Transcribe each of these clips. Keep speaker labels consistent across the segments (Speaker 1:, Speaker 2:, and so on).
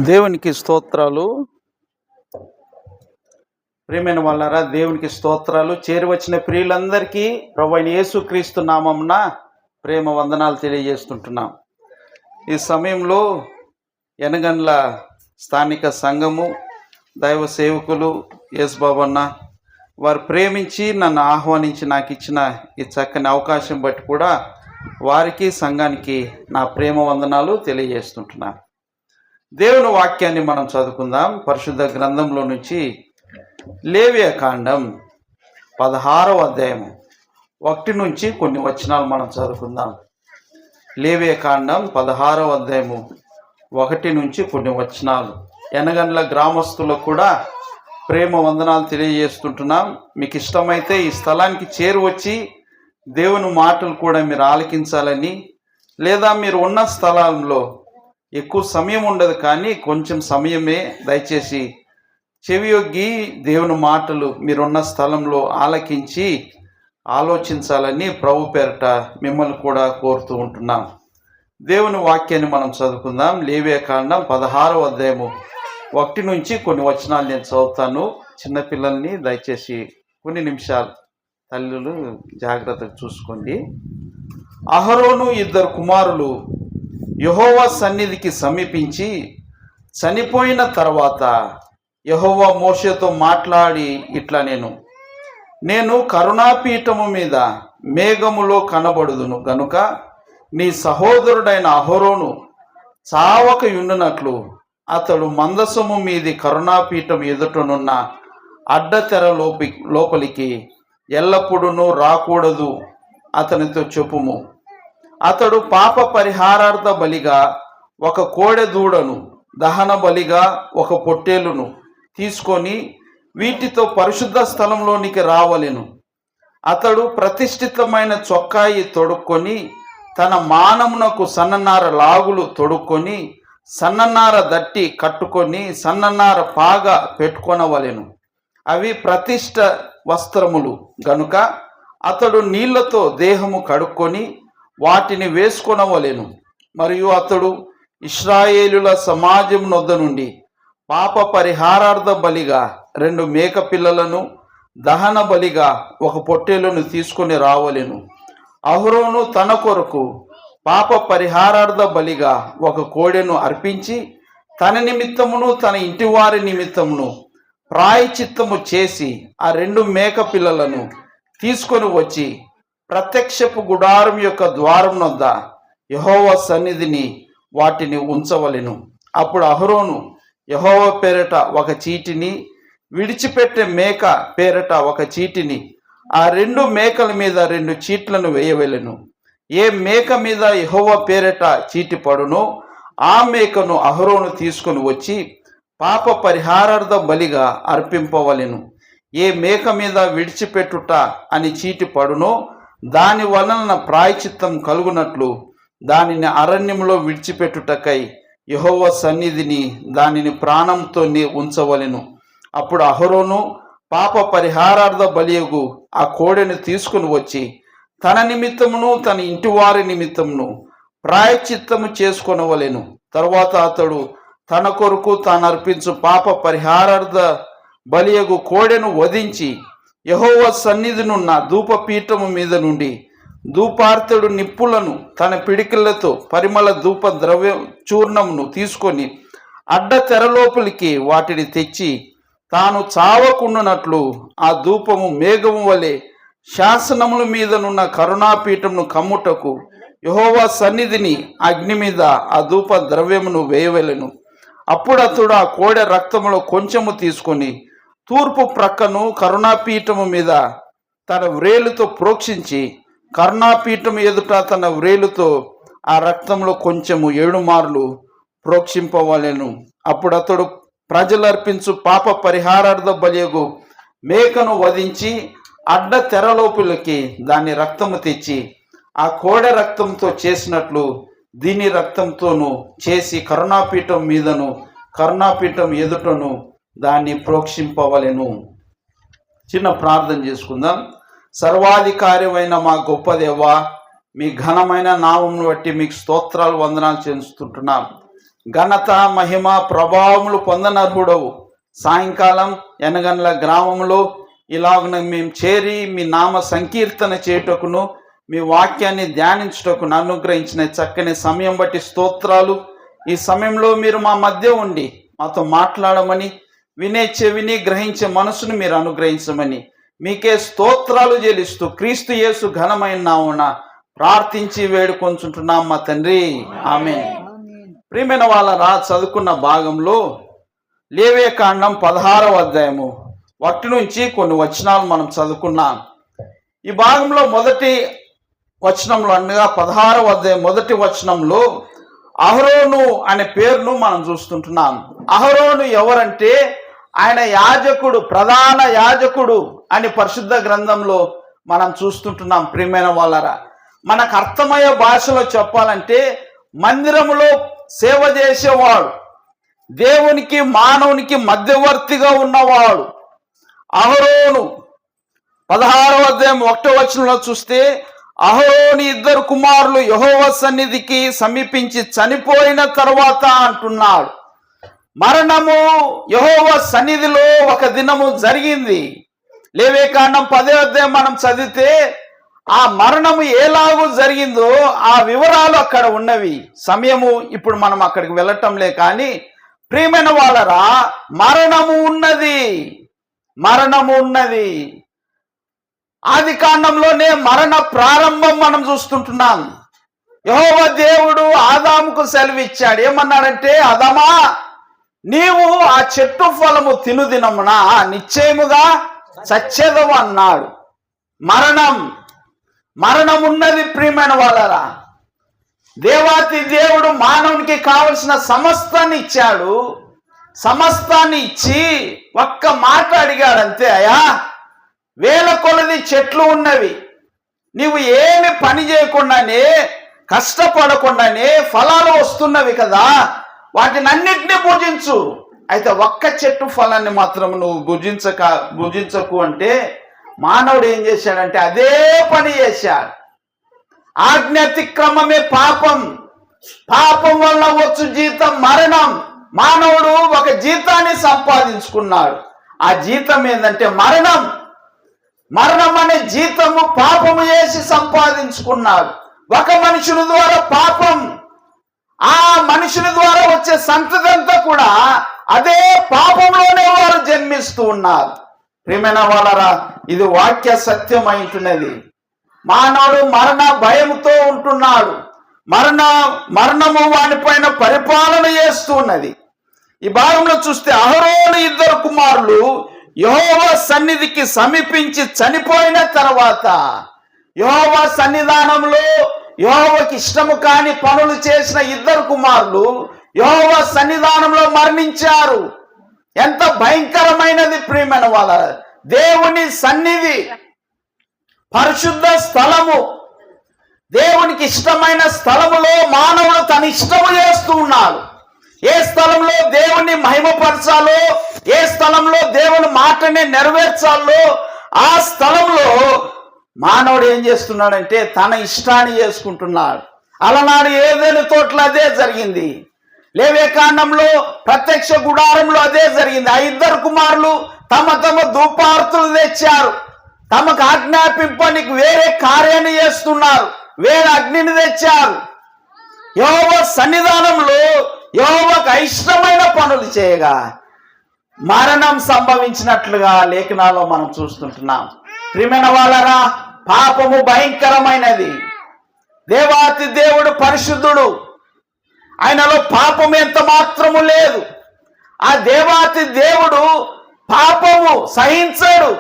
Speaker 1: దేవునికి స్తోత్రాలు. ప్రియమైన వాళ్ళారా, దేవునికి స్తోత్రాలు. చేరువచ్చిన ప్రియులందరికీ ప్రభువైన యేసుక్రీస్తు నామమున ప్రేమ వందనాలు తెలియజేస్తుంటున్నాం. ఈ సమయంలో ఎనగండ్ల స్థానిక సంఘము, దైవ సేవకులు యేసుబాబన్న వారు ప్రేమించి నన్ను ఆహ్వానించి నాకు ఇచ్చిన ఈ చక్కని అవకాశం బట్టి కూడా వారికి సంఘానికి నా ప్రేమ వందనాలు తెలియజేస్తుంటున్నాను. దేవుని వాక్యాన్ని మనం చదువుకుందాం. పరిశుద్ధ గ్రంథంలో నుంచి లేవియాకాండం 16వ అధ్యాయము 1 నుంచి కొన్ని వచనాలు మనం చదువుకుందాం. లేవియాకాండం 16వ అధ్యాయము 1 నుంచి కొన్ని వచనాలు. ఎనగండ్ల గ్రామస్తులకు కూడా ప్రేమ వందనాలు తెలియజేస్తుంటున్నాం. మీకు ఇష్టమైతే ఈ స్థలానికి చేరువచ్చి దేవుని మాటలు కూడా మీరు ఆలకించాలని, లేదా మీరు ఉన్న స్థలంలో ఎక్కువ సమయం ఉండదు కానీ కొంచెం సమయమే దయచేసి చెవియొగ్గి దేవుని మాటలు మీరున్న స్థలంలో ఆలకించి ఆలోచించాలని ప్రభు పేరట మిమ్మల్ని కూడా కోరుతూ ఉంటున్నాం. దేవుని వాక్యాన్ని మనం చదువుకుందాం. లేవియాకాండం 16వ అధ్యాయము 1 నుంచి కొన్ని వచనాలు నేను చదువుతాను. చిన్నపిల్లల్ని దయచేసి కొన్ని నిమిషాలు తల్లులు జాగ్రత్తగా చూసుకోండి. అహరోను 2 కుమారులు యెహోవా సన్నిధికి సమీపించి చనిపోయిన తర్వాత యెహోవా మోషేతో మాట్లాడి ఇట్లా నేను కరుణాపీఠము మీద మేఘములో కనబడుదును గనుక నీ సహోదరుడైన అహరోను చావక యుండునట్లు అతడు మందసము మీది కరుణాపీఠం ఎదుటనున్న అడ్డతెర లోపలికి ఎల్లప్పుడూ రాకూడదు అతనితో చెప్పుము. అతడు పాప పరిహారార్థ బలిగా ఒక కోడె దూడను, దహన బలిగా ఒక పొట్టేలును తీసుకొని వీటితో పరిశుద్ధ స్థలంలోనికి రావలెను. అతడు ప్రతిష్ఠితమైన చొక్కాయి తొడుక్కొని తన మానమునకు సన్ననార లాగులు తొడుక్కొని సన్ననార దట్టి కట్టుకొని సన్ననార పాగా పెట్టుకొనవలెను. అవి ప్రతిష్ఠ వస్త్రములు గనుక అతడు నీళ్లతో దేహము కడుక్కొని వాటిని వేసుకొనవలెను. మరియు అతడు ఇశ్రాయేలుల సమాజం నొద్ద నుండి పాప పరిహారార్థ బలిగా 2 మేక పిల్లలను, దహన బలిగా ఒక పొట్టేలును తీసుకొని రావలెను. అహరోను తన కొరకు పాప పరిహారార్థ బలిగా ఒక కోడెను అర్పించి తన నిమిత్తమును తన ఇంటివారి నిమిత్తమును ప్రాయచిత్తము చేసి ఆ 2 మేక పిల్లలను తీసుకొని వచ్చి ప్రత్యక్షపు గుడారం యొక్క ద్వారం వద్ద యెహోవా సన్నిధిని వాటిని ఉంచవలెను. అప్పుడు అహరోను యెహోవా పేరట ఒక చీటిని, విడిచిపెట్టే మేక పేరట ఒక చీటిని, ఆ 2 మేకల మీద 2 చీట్లను వేయవలెను. ఏ మేక మీద యెహోవా పేరట చీటి పడునో ఆ మేకను అహరోను తీసుకుని వచ్చి పాప పరిహారార్థ బలిగా అర్పింపవలెను. ఏ మేక మీద విడిచిపెట్టుట అని చీటి పడునో దాని వలన ప్రాయచిత్తం కలుగునట్లు దానిని అరణ్యంలో విడిచిపెట్టుటకై యెహోవా సన్నిధిని దానిని ప్రాణంతో ఉంచవలెను. అప్పుడు అహరోను పాప పరిహారార్థ బలియగు ఆ కోడెను తీసుకుని వచ్చి తన నిమిత్తమును తన ఇంటివారి నిమిత్తమును ప్రాయచిత్తము చేసుకొనవలెను. తరువాత అతడు తన కొరకు తాను అర్పించు పాప పరిహారార్థ బలియగు కోడెను వధించి యెహోవా సన్నిధినున్న ధూపపీఠము మీద నుండి ధూపార్తెడు నిప్పులను తన పిడికిళ్లతో పరిమళ ధూప ద్రవ్య చూర్ణమును తీసుకొని అడ్డ తెరలోపలికి వాటిని తెచ్చి తాను చావకుండునట్లు ఆ ధూపము మేఘము వలె శాసనముల మీదనున్న కరుణాపీఠమును కమ్ముటకు యెహోవా సన్నిధిని అగ్ని మీద ఆ ధూప ద్రవ్యమును వేయవలెను. అప్పుడు అతడు ఆ కోడె రక్తములో కొంచెము తీసుకొని తూర్పు ప్రక్కను కరుణాపీఠము మీద తన వ్రేలుతో ప్రోక్షించి కరుణాపీఠము ఎదుట తన వ్రేలుతో ఆ రక్తంలో కొంచెము 7 మార్లు ప్రోక్షింపవలెను. అప్పుడు అతడు ప్రజలు అర్పించు పాప పరిహారార్థ బలియగు మేకను వధించి అడ్డ తెరలోపులకి దాని రక్తము తెచ్చి ఆ కోడె రక్తంతో చేసినట్లు దీని రక్తంతోనూ చేసి కరుణాపీఠం మీదను కరుణాపీఠం ఎదుటను దాన్ని ప్రోక్షింపవలెను. చిన్న ప్రార్థన చేసుకుందాం. సర్వాధికారివైన మా గొప్ప దేవా, మీ ఘనమైన నామమును బట్టి మీకు స్తోత్రాలు వందనాలు చెల్లిస్తుంటున్నాం. ఘనత మహిమ ప్రభావములు పొందనర్హుడవు. సాయంకాలం ఎనగండ్ల గ్రామంలో ఇలాగ మేము చేరి మీ నామ సంకీర్తన చేయుటకును మీ వాక్యాన్ని ధ్యానించుటకును అనుగ్రహించిన చక్కని సమయం బట్టి స్తోత్రాలు. ఈ సమయంలో మీరు మా మధ్య ఉండి మాతో మాట్లాడమని, వినే చెవిని గ్రహించే మనసును మీరు అనుగ్రహించమని మీకే స్తోత్రాలు చెల్లిస్తూ క్రీస్తు యేసు ఘనమైన నామమున ప్రార్థించి వేడుకొంచుంటున్నాం మా తండ్రి, ఆమేన్. ప్రియమైన వాళ్ళరా, చదువుకున్న భాగంలో లేవియకాండం 16వ అధ్యాయము 1 నుంచి కొన్ని వచనాలు మనం చదువుకున్నాం. ఈ భాగంలో మొదటి వచనంలో అనగా 16వ అధ్యాయం మొదటి వచనంలో అహరోను అనే పేరును మనం చూస్తుంటున్నాం. అహరోను ఎవరంటే ఆయన యాజకుడు, ప్రధాన యాజకుడు అని పరిశుద్ధ గ్రంథంలో మనం చూస్తుంటున్నాం. ప్రియమైన వాళ్ళరా, మనకు అర్థమయ్యే భాషలో చెప్పాలంటే మందిరములో సేవ చేసేవాడు, దేవునికి మానవునికి మధ్యవర్తిగా ఉన్నవాడు అహరోను. 16వ అధ్యాయం 1వ వచనంలో చూస్తే అహరోని 2 కుమారులు యెహోవా సన్నిధికి సమీపించి చనిపోయిన తరువాత అంటున్నాడు. మరణము యెహోవా సన్నిధిలో ఒక దినము జరిగింది. లేవియకాండం 10వ అధ్యాయం మనం చదివితే ఆ మరణము ఎలాగూ జరిగిందో ఆ వివరాలు అక్కడ ఉన్నవి. సమయము ఇప్పుడు మనం అక్కడికి వెళ్ళటంలే. కానీ ప్రియమైన వాళ్ళరా, మరణము ఉన్నది. ఆది కాండంలోనే మరణ ప్రారంభం మనం చూస్తుంటున్నాం. యెహోవా దేవుడు ఆదాముకు సెలవిచ్చాడు. ఏమన్నాడంటే, ఆదామా, నీవు ఆ చెట్టు ఫలము తినుదినమున నిశ్చయముగా చచ్చెదవు అన్నాడు. మరణం ఉన్నది. ప్రియమైన వాళ్ళరా, దేవాతి దేవుడు మానవునికి కావలసిన సమస్తాన్ని ఇచ్చాడు. సమస్తాన్ని ఇచ్చి ఒక్క మాట అడిగాడంతే, అయ్యా, వేల కొలది చెట్లు ఉన్నవి, నీవు ఏమి పని చేయకుండానే కష్టపడకుండానే ఫలాలు వస్తున్నవి కదా, వాటినన్నిటినీ భుజించు. అయితే ఒక్క చెట్టు ఫలాన్ని మాత్రం నువ్వు భుజించకు అంటే మానవుడు ఏం చేశాడంటే అదే పని చేశాడు. ఆజ్ఞ అతిక్రమమే పాపం వల్ల వచ్చు జీతం మరణం. మానవుడు ఒక జీతాన్ని సంపాదించుకున్నాడు. ఆ జీతం ఏంటంటే మరణం అనే జీతము పాపము చేసి సంపాదించుకున్నాడు. ఒక మనుషుని ద్వారా పాపం, ఆ మనుషుని ద్వారా వచ్చే సంతతంతా కూడా అదే పాపంలోనే వారు జన్మిస్తూ ఉన్నారు. ప్రియమైన వాళ్ళరా, ఇది వాక్య సత్యమైంటున్నది. మానవుడు మరణ భయంతో ఉంటున్నాడు. మరణము వానిపైన పరిపాలన చేస్తూ ఉన్నది. ఈ భాగంలో చూస్తే అహరోను 2 కుమారులు యెహోవా సన్నిధికి సమీపించి చనిపోయిన తర్వాత యెహోవా సన్నిధానంలో యెహోవాకి ఇష్టము కాని పనులు చేసిన 2 కుమారులు యెహోవా సన్నిధానంలో మరణించారు. ఎంత భయంకరమైనది ప్రియమైన వాళ్ళ! దేవుని సన్నిధి, పరిశుద్ధ స్థలము, దేవునికి ఇష్టమైన స్థలములో మానవుడు తన ఇష్టము చేస్తూ ఉన్నాడు. ఏ స్థలంలో దేవుని మహిమపరచాలో, ఏ స్థలంలో దేవుని మాటని నెరవేర్చాలో ఆ స్థలంలో మానవుడు ఏం చేస్తున్నాడంటే తన ఇష్టాన్ని చేసుకుంటున్నాడు. అలనాడు ఏదైనా తోటలో అదే జరిగింది. లేవియకాండంలో ప్రత్యక్ష గుడారంలో అదే జరిగింది. ఆ 2 కుమారులు తమ ధూపార్తులు తెచ్చారు. తమకు ఆజ్ఞాపింపనికి వేరే కార్యాన్ని చేస్తున్నారు, వేరే అగ్నిని తెచ్చారు. యెహోవా సన్నిధానంలో యెహోవాకు అయిష్టమైన పనులు చేయగా మరణం సంభవించినట్లుగా లేఖనాల్లో మనం చూస్తుంటున్నాం. ప్రియమైన వాళ్ళరా, పాపము భయంకరమైనది. దేవాతి దేవుడు పరిశుద్ధుడు, ఆయనలో పాపం ఎంత మాత్రము లేదు. ఆ దేవాతి దేవుడు పాపము సహించడు.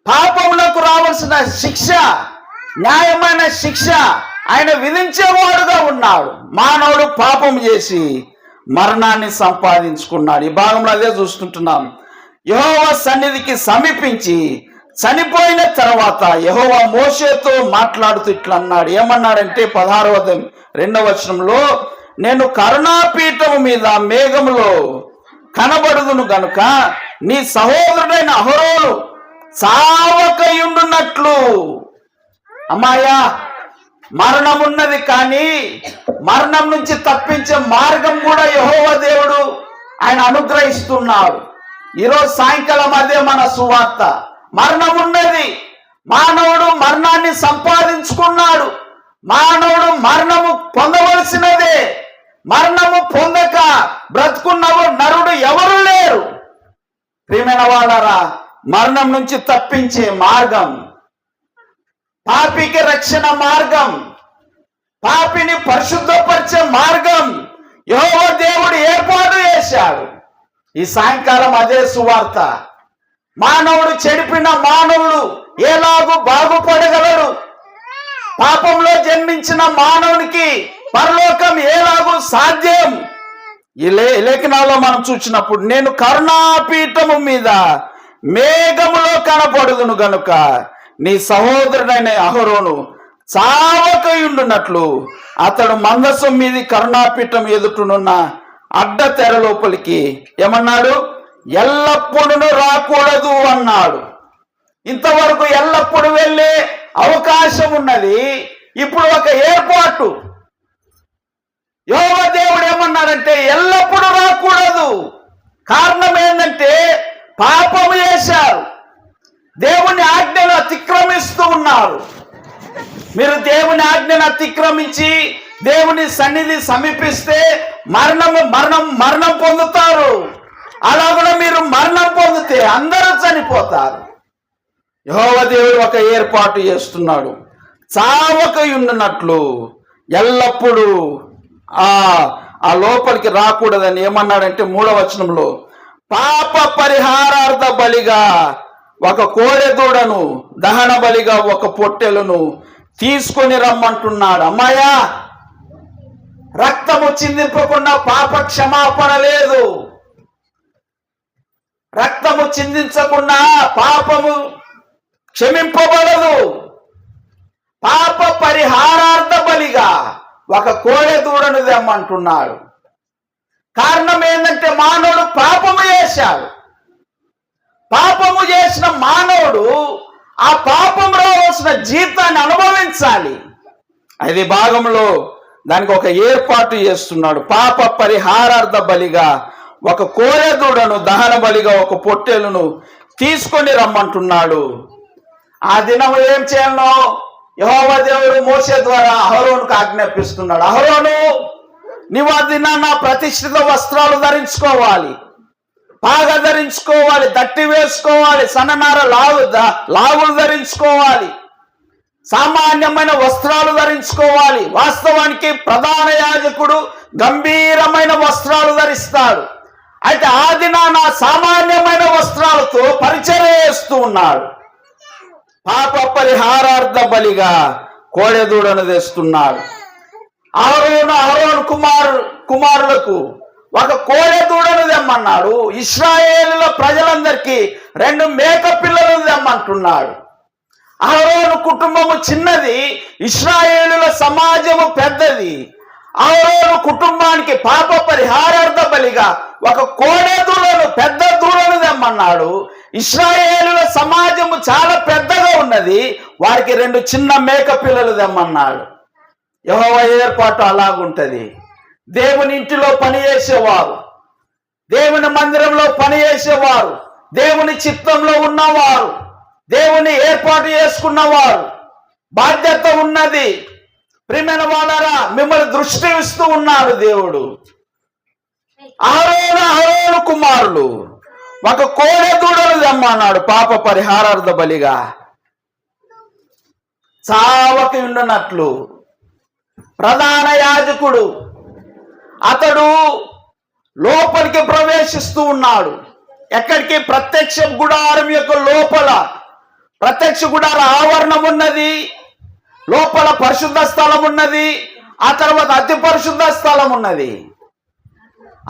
Speaker 1: పాపములకు రావాల్సిన శిక్ష, న్యాయమైన శిక్ష ఆయన విధించేవాడుగా ఉన్నాడు. మానవుడు పాపం చేసి మరణాన్ని సంపాదించుకున్నాడు. ఈ భాగంలో అదే చూస్తుంటున్నాం. యెహోవా సన్నిధికి సమీపించి చనిపోయిన తర్వాత యెహోవా మోషేతో మాట్లాడుతూ ఇట్లా అన్నాడు. ఏమన్నాడంటే 16వ అధ్యాయం 2వ వచనంలో, నేను కరుణాపీఠము మీద మేఘములో కనబడుదును గనుక నీ సహోదరుడైన అహరోను చావకయుండునట్లు. అమ్మాయా, మరణం ఉన్నది, కానీ మరణం నుంచి తప్పించే మార్గం కూడా యెహోవా దేవుడు ఆయన అనుగ్రహిస్తున్నాడు. ఈరోజు సాయంకాలం అదే మన సువార్త. మరణం ఉన్నది, మానవుడు మరణాన్ని సంపాదించుకున్నాడు, మానవుడు మరణము పొందవలసినదే. మరణము పొందక బ్రతుకున్నవు నరుడు ఎవరు లేరు. ప్రియమైన వాళ్ళారా, మరణం నుంచి తప్పించే మార్గం, పాపికి రక్షణ మార్గం, పాపిని పరిశుద్ధపరిచే మార్గం యెహోవా దేవుడు ఏర్పాటు చేశాడు. ఈ సాయంకాలం అదే సువార్త. మానవుడు చెడిపిన మానవుడు ఎలాగూ బాగుపడగలరు? పాపంలో జన్మించిన మానవునికి పరలోకం ఎలాగూ సాధ్యం? ఈ లేఖనాల్లో మనం చూసినప్పుడు, నేను కరుణాపీఠము మీద మేఘములో కనపడుదును గనుక నీ సహోదరుడైన అహరోను చావకయుండునట్లు అతడు మందసం మీది కరుణాపీఠం ఎదుటనున్న అడ్డ తెర లోపలికి ఏమన్నాడు? ఎల్లప్పుడూ రాకూడదు అన్నాడు. ఇంతవరకు ఎల్లప్పుడు వెళ్ళే అవకాశం ఉన్నది, ఇప్పుడు ఒక ఏర్పాటు. యెహోవా దేవుడు ఏమన్నాడంటే ఎల్లప్పుడూ రాకూడదు. కారణం ఏంటంటే పాపము చేశారు, దేవుని ఆజ్ఞను అతిక్రమిస్తూ ఉన్నారు. మీరు దేవుని ఆజ్ఞను అతిక్రమించి దేవుని సన్నిధి సమీపిస్తే మరణం పొందుతారు. అలాగే మీరు మరణం పొందితే అందరూ చనిపోతారు. యెహోవా దేవుడు ఒక ఏర్పాటు చేస్తున్నాడు, చావకయుండునట్లు ఎల్లప్పుడూ ఆ లోపలికి రాకూడదని. ఏమన్నాడంటే 3వ వచనంలో, పాప పరిహారార్థ బలిగా ఒక కోడెదూడను, దహన బలిగా ఒక పొట్టెలను తీసుకొని రమ్మంటున్నాడు. అమ్మాయా, రక్తము చిందింపకుండా పాప క్షమాపణ లేదు. రక్తము చిందించకుండా పాపము క్షమింపబడదు. పాప పరిహారార్థ బలిగా ఒక కోడెదూడను తెమ్మంటున్నాడు. కారణం ఏంటంటే మానవుడు పాపము చేశాడు. పాపము చేసిన మానవుడు ఆ పాపం రావాల్సిన జీతాన్ని అనుభవించాలి. అది భాగంలో దానికి ఒక ఏర్పాటు చేస్తున్నాడు. పాప పరిహారార్థ బలిగా ఒక కోడెదూడను, దహన బలిగా ఒక పొట్టేలును తీసుకొని రమ్మంటున్నాడు. ఆ దినం ఏం చేయాలో యెహోవా దేవుడు మోషే ద్వారా అహరోనుకు ఆజ్ఞాపిస్తున్నాడు. అహరోను, నీవు ఆ దినాన ప్రతిష్ఠిత వస్త్రాలు ధరించుకోవాలి, పాగ ధరించుకోవాలి, దట్టి వేసుకోవాలి, సన్ననార లాగులు ధరించుకోవాలి, సామాన్యమైన వస్త్రాలు ధరించుకోవాలి. వాస్తవానికి ప్రధాన యాజకుడు గంభీరమైన వస్త్రాలు ధరిస్తాడు. అయితే ఆ దినాన సామాన్యమైన వస్త్రాలతో పరిచర్య చేస్తూ ఉన్నాడు. పాప పరిహారార్థ బలిగా కోడెదూడను తెస్తున్నాడు. అహరోను కుమారులకు ఒక కోడెదూడను తెమ్మన్నాడు. ఇశ్రాయేలుల ప్రజలందరికీ 2 మేక పిల్లలను తెమ్మంటున్నాడు. అహరోను కుటుంబము చిన్నది, ఇశ్రాయేలుల సమాజము పెద్దది. అహరోను కుటుంబానికి పాప పరిహారార్థ బలిగా ఒక కోడెదూడను, పెద్ద దూడను తెమ్మన్నాడు. ఇశ్రాయేలుల సమాజము చాలా పెద్దగా ఉన్నది, వారికి 2 చిన్న మేక పిల్లలు తెమ్మన్నాడు. యెహోవా ఏర్పాటు అలాగుంటది. దేవుని ఇంటిలో పనిచేసేవారు, దేవుని మందిరంలో పనిచేసేవారు, దేవుని చిత్తంలో ఉన్నవారు, దేవుని ఏర్పాటు చేసుకున్నవారు, బాధ్యత ఉన్నది. ప్రియమైన వాళ్ళారా, మిమ్మల్ని దృష్టి ఇస్తూ ఉన్నాడు దేవుడు. అహరోను కుమారులు ఒక కోడెదూడను తెమ్మన్నాడు పాప పరిహారార్థ బలిగా. చావకి ఉండునట్లు ప్రధాన యాజకుడు అతడు లోపలికి ప్రవేశిస్తూ ఉన్నాడు. ఎక్కడికి? ప్రత్యక్ష గుడారం యొక్క లోపల. ప్రత్యక్ష గుడార ఆవరణం ఉన్నది, లోపల పరిశుద్ధ స్థలం ఉన్నది, ఆ తర్వాత అతి పరిశుద్ధ స్థలం ఉన్నది.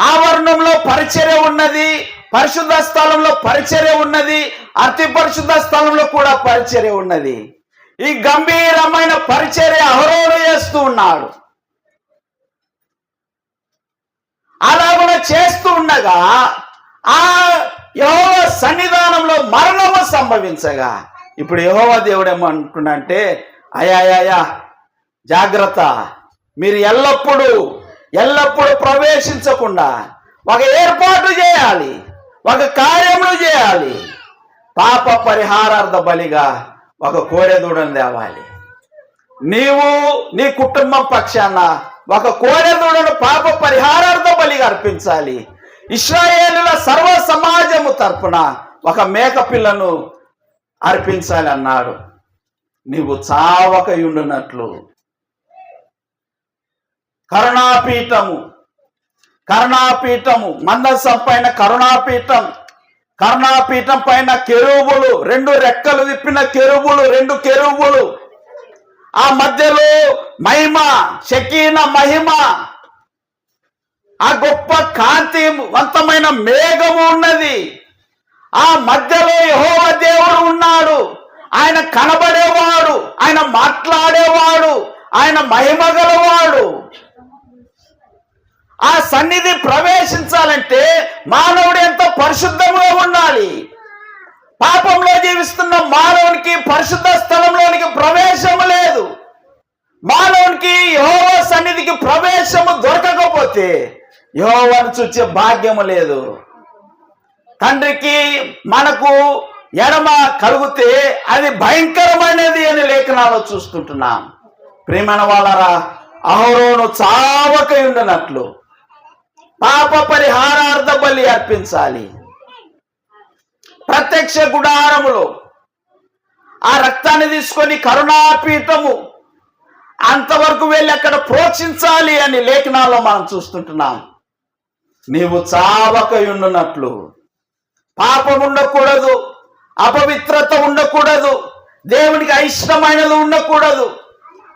Speaker 1: ఆవరణంలో పరిచర్య ఉన్నది, పరిశుద్ధ స్థలంలో పరిచర్య ఉన్నది, అతి పరిశుద్ధ స్థలంలో కూడా పరిచర్య ఉన్నది. ఈ గంభీరమైన పరిచర్య అహరోను చేస్తూ ఉన్నాడు. అలాగ చేస్తూ ఉండగా ఆ యెహోవా సన్నిధానంలో మరణము సంభవించగా, ఇప్పుడు యెహోవా దేవుడు ఏమంటున్నాడంటే, అయ్యా జాగ్రత్త. మీరు ఎల్లప్పుడూ ప్రవేశించకుండా ఒక ఏర్పాటు చేయాలి, ఒక కార్యములు చేయాలి. పాప పరిహారార్థ బలిగా ఒక కోడెదూడను తేవాలి. నీవు నీ కుటుంబం పక్షాన ఒక కోడెదూడను పాప పరిహారార్థ బలిగా అర్పించాలి. ఇశ్రాయేలుల సర్వ సమాజము తరపున ఒక మేకపిల్లను అర్పించాలి అన్నాడు. నీవు చావకయుండునట్లు కరుణాపీఠము మందసం పైన కరుణాపీఠం పైన కెరూబులు, 2 రెక్కలు విప్పిన కెరూబులు, 2 కెరూబులు, ఆ మధ్యలో మహిమ, షకీన మహిమ, ఆ గొప్ప కాంతివంతమైన మేఘము ఉన్నది. ఆ మధ్యలో యెహోవా దేవుడు ఉన్నాడు. ఆయన కనబడేవాడు, ఆయన మాట్లాడేవాడు, ఆయన మహిమ గలవాడు. ఆ సన్నిధి ప్రవేశించాలంటే మానవుడు ఎంతో పరిశుద్ధంగా ఉండాలి. పాపంలో జీవిస్తున్న మానవునికి పరిశుద్ధ స్థలంలోనికి ప్రవేశము లేదు. మానవునికి యెహోవా సన్నిధికి ప్రవేశము దొరకకపోతే యెహోవాను చూచే భాగ్యము లేదు. తండ్రికి మనకు ఎడమ కలిగితే అది భయంకరమైనది అని లేఖనాల్లో చూస్తుంటున్నాం. ప్రియమైన వాళ్ళరా, అహరోను చావకయుండునట్లు పాప పరిహారార్థ బలి అర్పించాలి. ప్రత్యక్ష గుడారములో ఆ రక్తాన్ని తీసుకొని కరుణాపీఠము అంతవరకు వెళ్ళి అక్కడ ప్రోక్షించాలి అని లేఖనాల్లో మనం చూస్తుంటున్నాం. నీవు చావకయుండునట్లు, పాపం ఉండకూడదు, అపవిత్రత ఉండకూడదు, దేవునికి అయిష్టమైనది ఉండకూడదు.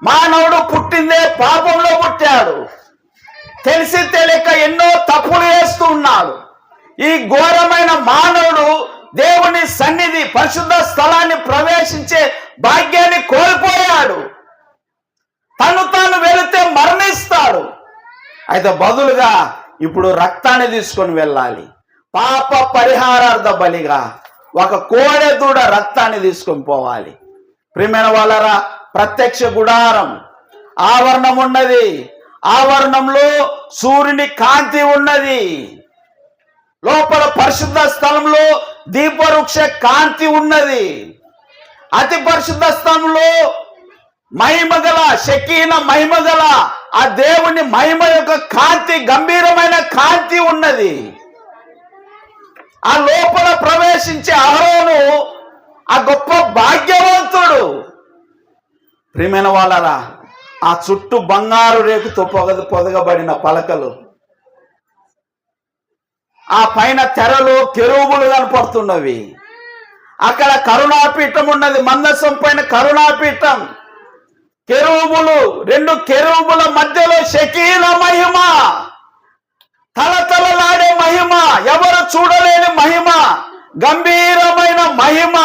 Speaker 1: మానవుడు పుట్టిందే పాపంలో పుట్టాడు. తెలిసి తెలియక ఎన్నో తప్పులు చేస్తూ ఉన్నాడు. ఈ ఘోరమైన మానవుడు దేవుని సన్నిధి పరిశుద్ధ స్థలాన్ని ప్రవేశించే భాగ్యాన్ని కోల్పోయాడు. తాను వెళితే మరణిస్తాడు. అయితే బదులుగా ఇప్పుడు రక్తాన్ని తీసుకొని వెళ్ళాలి. పాప పరిహారార్థ బలిగా ఒక కోడెదూడ రక్తాన్ని తీసుకొని పోవాలి. ప్రియమైన వాళ్ళరా, ప్రత్యక్ష గుడారం ఆవరణం ఉన్నది. ఆవరణంలో సూర్యుని కాంతి ఉన్నది. లోపల పరిశుద్ధ స్థలంలో దీపవృక్ష కాంతి ఉన్నది. అతి పరిశుద్ధ స్థలంలో మహిమగల షకీన మహిమగల ఆ దేవుని మహిమ యొక్క కాంతి, గంభీరమైన కాంతి ఉన్నది. ఆ లోపల ప్రవేశించే అహరోను ఆ గొప్ప భాగ్యవంతుడు. ప్రియమైన వాళ్ళరా, ఆ చుట్టూ బంగారు రేకుతో పొదగబడిన పలకలు, ఆ పైన తెరలు కెరూబులు కనపడుతున్నవి. అక్కడ కరుణాపీఠం ఉన్నది. మందసం పైన కరుణాపీఠం, కెరూబులు, 2 కెరూబుల మధ్యలో షకీన మహిమ, తలతలలాడే మహిమ, ఎవరు చూడలేని మహిమ, గంభీరమైన మహిమ,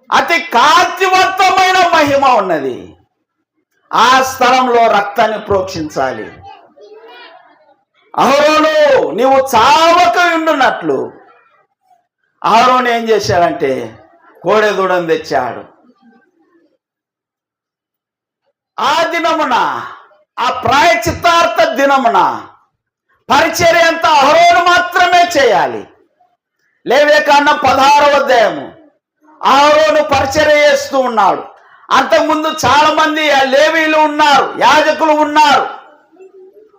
Speaker 1: అతి కాంతివంతమైన మహిమ ఉన్నది. ఆ స్థలంలో రక్తాన్ని ప్రోక్షించాలి. అహరోను నీవు చావకయుండునట్లు అహరోను ఏం చేశాడంటే కోడెదూడను తెచ్చాడు. ఆ దినమున, ఆ ప్రాయశ్చిత్తార్థ దినమున పరిచర్య అంతా అహరోను మాత్రమే చేయాలి. లేవియకాండం 16వ అధ్యాయము అహరోను పరిచర్య చేస్తూ ఉన్నాడు. అంతకుముందు చాలా మంది లేవీలు ఉన్నారు, యాజకులు ఉన్నారు,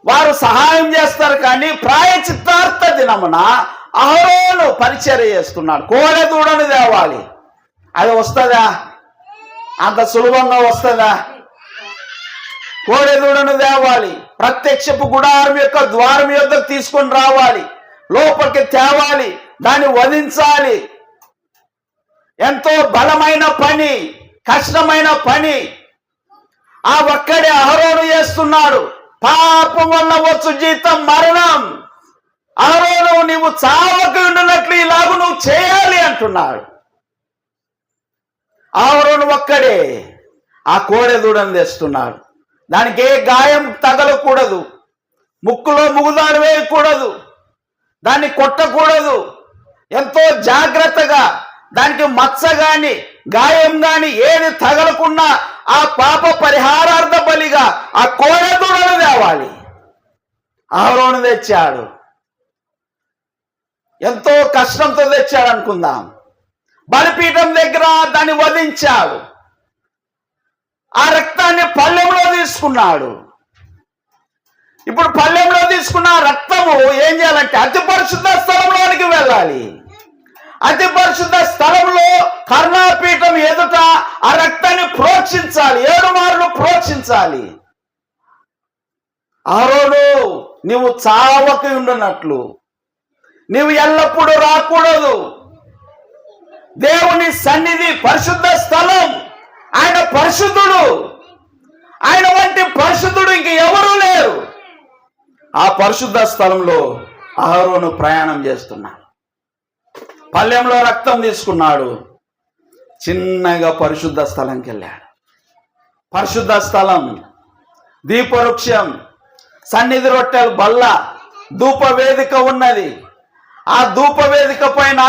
Speaker 1: వారు సహాయం చేస్తారు. కానీ ప్రాయశ్చిత్తార్థ దినమున అహరోను పరిచర్య చేస్తున్నాడు. కోడెదూడను తేవాలి. అది వస్తుందా? అంత సులభంగా వస్తుందా? కోడెదూడను తేవాలి. ప్రత్యక్షపు గుడారం యొక్క ద్వారం యొద్దకు తీసుకొని రావాలి, లోపలికి తేవాలి, దాన్ని వధించాలి. ఎంతో బలమైన పని, కష్టమైన పని. ఆ ఒక్కడే అహరోను చేస్తున్నాడు. పాపం వల్ల వచ్చు జీతం మరణం. అహరోను నీవు చావకయుండునట్లు ఇలాగ నువ్వు చేయాలి అంటున్నాడు. అహరోను ఒక్కడే ఆ కోడెదూడను తెస్తున్నాడు. దానికి ఏ గాయం తగలకూడదు, ముక్కులో ముగుదాడు వేయకూడదు, దాన్ని కొట్టకూడదు. ఎంతో జాగ్రత్తగా దానికి మచ్చ గాని గాయం గాని ఏది తగలకుండా ఆ పాప పరిహారార్థ బలిగా ఆ కోడెదూడను తేవాలి. అహరోను తెచ్చాడు, ఎంతో కష్టంతో తెచ్చాడు అనుకుందాం. బలిపీఠం దగ్గర దాన్ని వధించాడు. ఆ రక్తాన్ని పళ్ళెంలో తీసుకున్నాడు. ఇప్పుడు పళ్ళెంలో తీసుకున్న రక్తము ఏం చేయాలంటే అతి పరిశుద్ధ స్థలంలోనికి వెళ్ళాలి. అతి పరిశుద్ధ స్థలంలో కరుణాపీఠం ఎదుట ఆ రక్తాన్ని ప్రోక్షించాలి, 7 మార్లు ప్రోక్షించాలి. అహరోను, నీవు చావకి ఉండునట్లు నీవు ఎల్లప్పుడూ రాకూడదు. దేవుని సన్నిధి పరిశుద్ధ స్థలం, ఆయన పరిశుద్ధుడు, ఆయన వంటి పరిశుద్ధుడు ఇంక ఎవరూ లేరు. ఆ పరిశుద్ధ స్థలంలో అహరోను ప్రయాణం చేస్తున్నాడు. పళ్ళెంలో రక్తం తీసుకున్నాడు, చిన్నగా పరిశుద్ధ స్థలంకి వెళ్ళాడు. పరిశుద్ధ స్థలం, దీపవృక్షం, సన్నిధి రొట్టెల బల్ల, ధూప వేదిక ఉన్నది. ఆ ధూప వేదిక పైన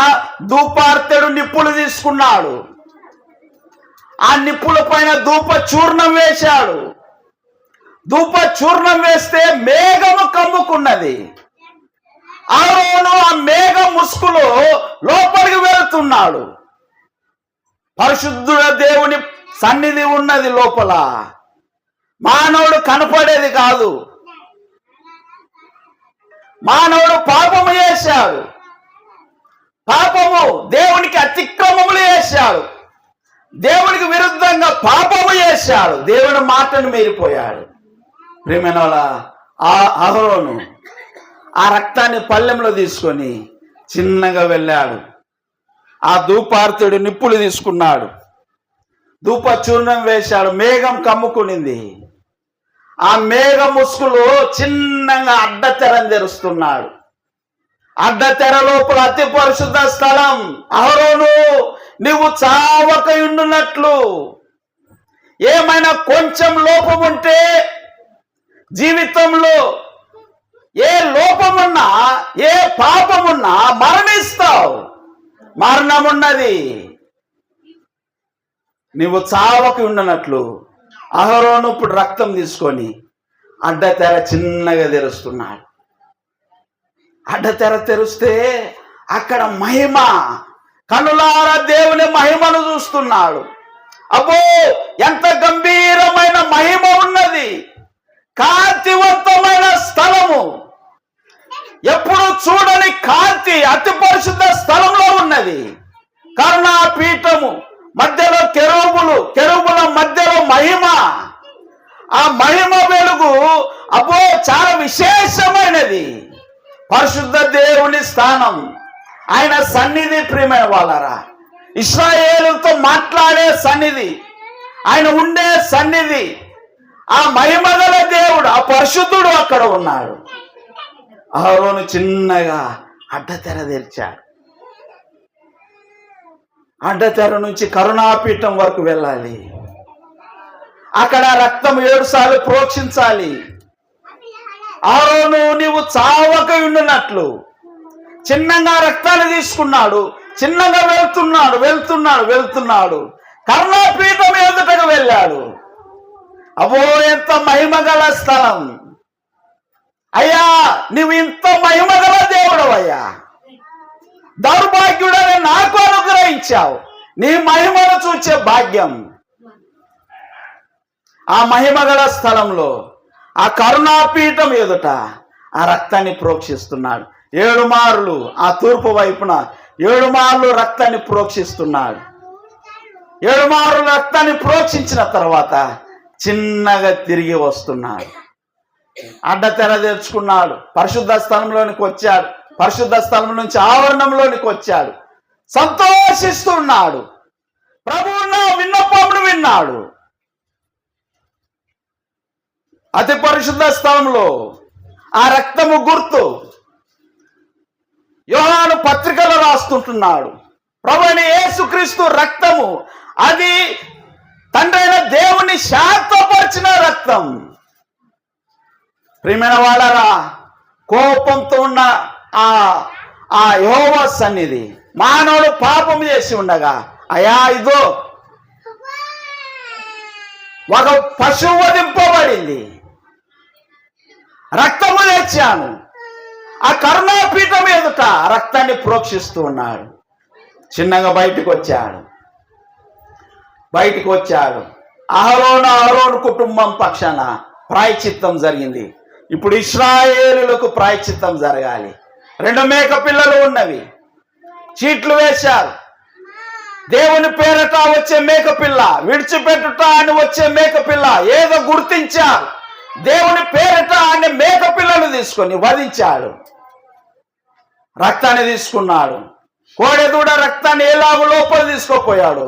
Speaker 1: ధూపార్తెడు నిప్పులు తీసుకున్నాడు. ఆ నిప్పుల పైన ధూప చూర్ణం వేశాడు. ధూప చూర్ణం వేస్తే మేఘము కమ్ముకున్నది. అహరోను ఆ మేఘ ముసుగులో లోపలికి వెళ్తున్నాడు. పరిశుద్ధుడ దేవుని సన్నిధి ఉన్నది లోపల, మానవుడు కనపడేది కాదు. మానవుడు పాపము చేశాడు, పాపము దేవునికి అతిక్రమములు చేశాడు, దేవునికి విరుద్ధంగా పాపము చేశాడు, దేవుని మాటను మీరిపోయాడు. ప్రియమైన వాళ్ళ, ఆ అహరోను ఆ రక్తాన్ని పళ్ళెంలో తీసుకొని చిన్నగా వెళ్ళాడు. ఆ ధూపార్తుడు నిప్పులు తీసుకున్నాడు, ధూప చూర్ణం వేశాడు, మేఘం కమ్ముకునింది. ఆ మేఘ ముసుగులో చిన్నగా అడ్డతెరం తెరుస్తున్నాడు. అడ్డతెర లోపల అతి పరిశుద్ధ స్థలం. అహరోను, నువ్వు చావక ఉండునట్లు, ఏమైనా కొంచెం లోపం ఉంటే జీవితంలో, ఏ లోపమున్నా ఏ పాపమున్నా మరణిస్తావు. మరణమున్నది. నువ్వు చావక ఉండనట్లు అహరోను ఇప్పుడు రక్తం తీసుకొని అడ్డతెర చిన్నగా తెరుస్తున్నాడు. అడ్డతెర తెరిస్తే అక్కడ మహిమ, కనులారా దేవుని మహిమను చూస్తున్నాడు. అబ్బో, ఎంత గంభీరమైన మహిమ ఉన్నది, కాంతివంతమైన స్థలము, ఎప్పుడు చూడని కాంతి అతి పరిశుద్ధ స్థలంలో ఉన్నది. కరుణాపీఠము మధ్యలో కెరూబులు, కెరూబుల మధ్యలో మహిమ. ఆ మహిమ వెలుగు అబ్బో చాలా విశేషమైనది. పరిశుద్ధ దేవుని స్థానం, ఆయన సన్నిధి. ప్రియమైన వాళ్ళరా, ఇశ్రాయేలుతో మాట్లాడే సన్నిధి, ఆయన ఉండే సన్నిధి, ఆ మహిమగల దేవుడు, ఆ పరిశుద్ధుడు అక్కడ ఉన్నాడు. అహరోను చిన్నగా అడ్డతెర తెరిచాడు. అడ్డతెర నుంచి కరుణాపీఠం వరకు వెళ్ళాలి. అక్కడ రక్తం 7 సార్లు ప్రోక్షించాలి. అహరోను, నీవు చావక ఉండునట్లు చిన్నగా రక్తాన్ని తీసుకున్నాడు. చిన్నగా వెళ్తున్నాడు. కరుణాపీఠం ఎదుటకు వెళ్ళాడు. అబ్బో, ఎంత మహిమగల స్థలం అయ్యా, నువ్వు ఇంత మహిమగల దేవుడు అయ్యా, దౌర్భాగ్యుడని నాకు అనుగ్రహించావు. నీ మహిమను చూచే భాగ్యం. ఆ మహిమగల స్థలంలో ఆ కరుణాపీఠం ఎదుట ఆ రక్తాన్ని ప్రోక్షిస్తున్నాడు. 7 మార్లు ఆ తూర్పు వైపున 7 మార్లు రక్తాన్ని ప్రోక్షిస్తున్నాడు. 7 మార్లు రక్తాన్ని ప్రోక్షించిన తర్వాత చిన్నగా తిరిగి వస్తున్నాడు. అడ్డతెర తెరుచుకున్నాడు. పరిశుద్ధ స్థలంలోనికి వచ్చాడు. పరిశుద్ధ స్థలం నుంచి ఆవరణంలోనికి వచ్చాడు. సంతోషిస్తున్నాడు. ప్రభువు నా విన్నపమును విన్నాడు. అతి పరిశుద్ధ స్థలంలో ఆ రక్తము గుర్తు యోహాను పత్రికలో రాస్తుంటున్నాడు. ప్రభువైన యేసుక్రీస్తు రక్తము, అది తండ్రైన దేవుని శాంతపరిచిన రక్తం. ప్రియమైన వాళ్ళరా, కోపంతో ఉన్న ఆ యెహోవా సన్నిధి. మానవుడు పాపం చేసి ఉండగా, అయా ఇదో ఒక పశువు వధింపబడింది, రక్తము తెచ్చాను. ఆ కరుణాపీఠం ఎదుట రక్తాన్ని ప్రోక్షిస్తూ ఉన్నాడు. చిన్నగా బయటికి వచ్చాడు. అహరోను కుటుంబం పక్షాన ప్రాయశ్చిత్తం జరిగింది. ఇప్పుడు ఇశ్రాయేలులకు ప్రాయశ్చిత్తం జరగాలి. 2 మేక పిల్లలు ఉన్నవి, చీట్లు వేశారు. దేవుని పేరట వచ్చే మేకపిల్ల, విడిచిపెట్టుట అని వచ్చే మేకపిల్ల ఏదో గుర్తించారు. దేవుని పేరట ఆయన మేకపిల్లను తీసుకొని వధించాడు, రక్తాన్ని తీసుకున్నాడు. కోడెదూడ రక్తాన్ని ఎలాగో లోపల తీసుకోపోయాడు.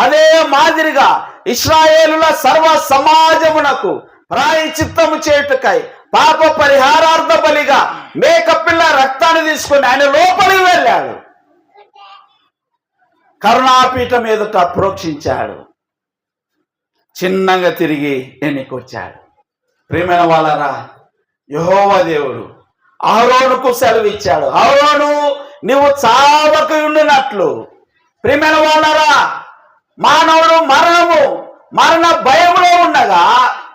Speaker 1: అదే మాదిరిగా ఇశ్రాయేలుల సర్వ సమాజమునకు ప్రాయశ్చిత్తము చేయుటకై పాప పరిహారార్థ బలిగా మేకపిల్ల రక్తాన్ని తీసుకొని ఆయన లోపలికి వెళ్ళాడు. కరుణాపీఠం ఎదుట ప్రోక్షించాడు. చిన్నగా తిరిగి ఎన్నికొచ్చాడు. ప్రియమైన వాళ్ళరా, యెహోవా దేవుడు అహరోనుకు సెలవిచ్చాడు, అహరోను నీవు చావక ఉండినట్లు. ప్రియమైన వాళ్ళరా, మానవుడు మరణ భయంలో ఉండగా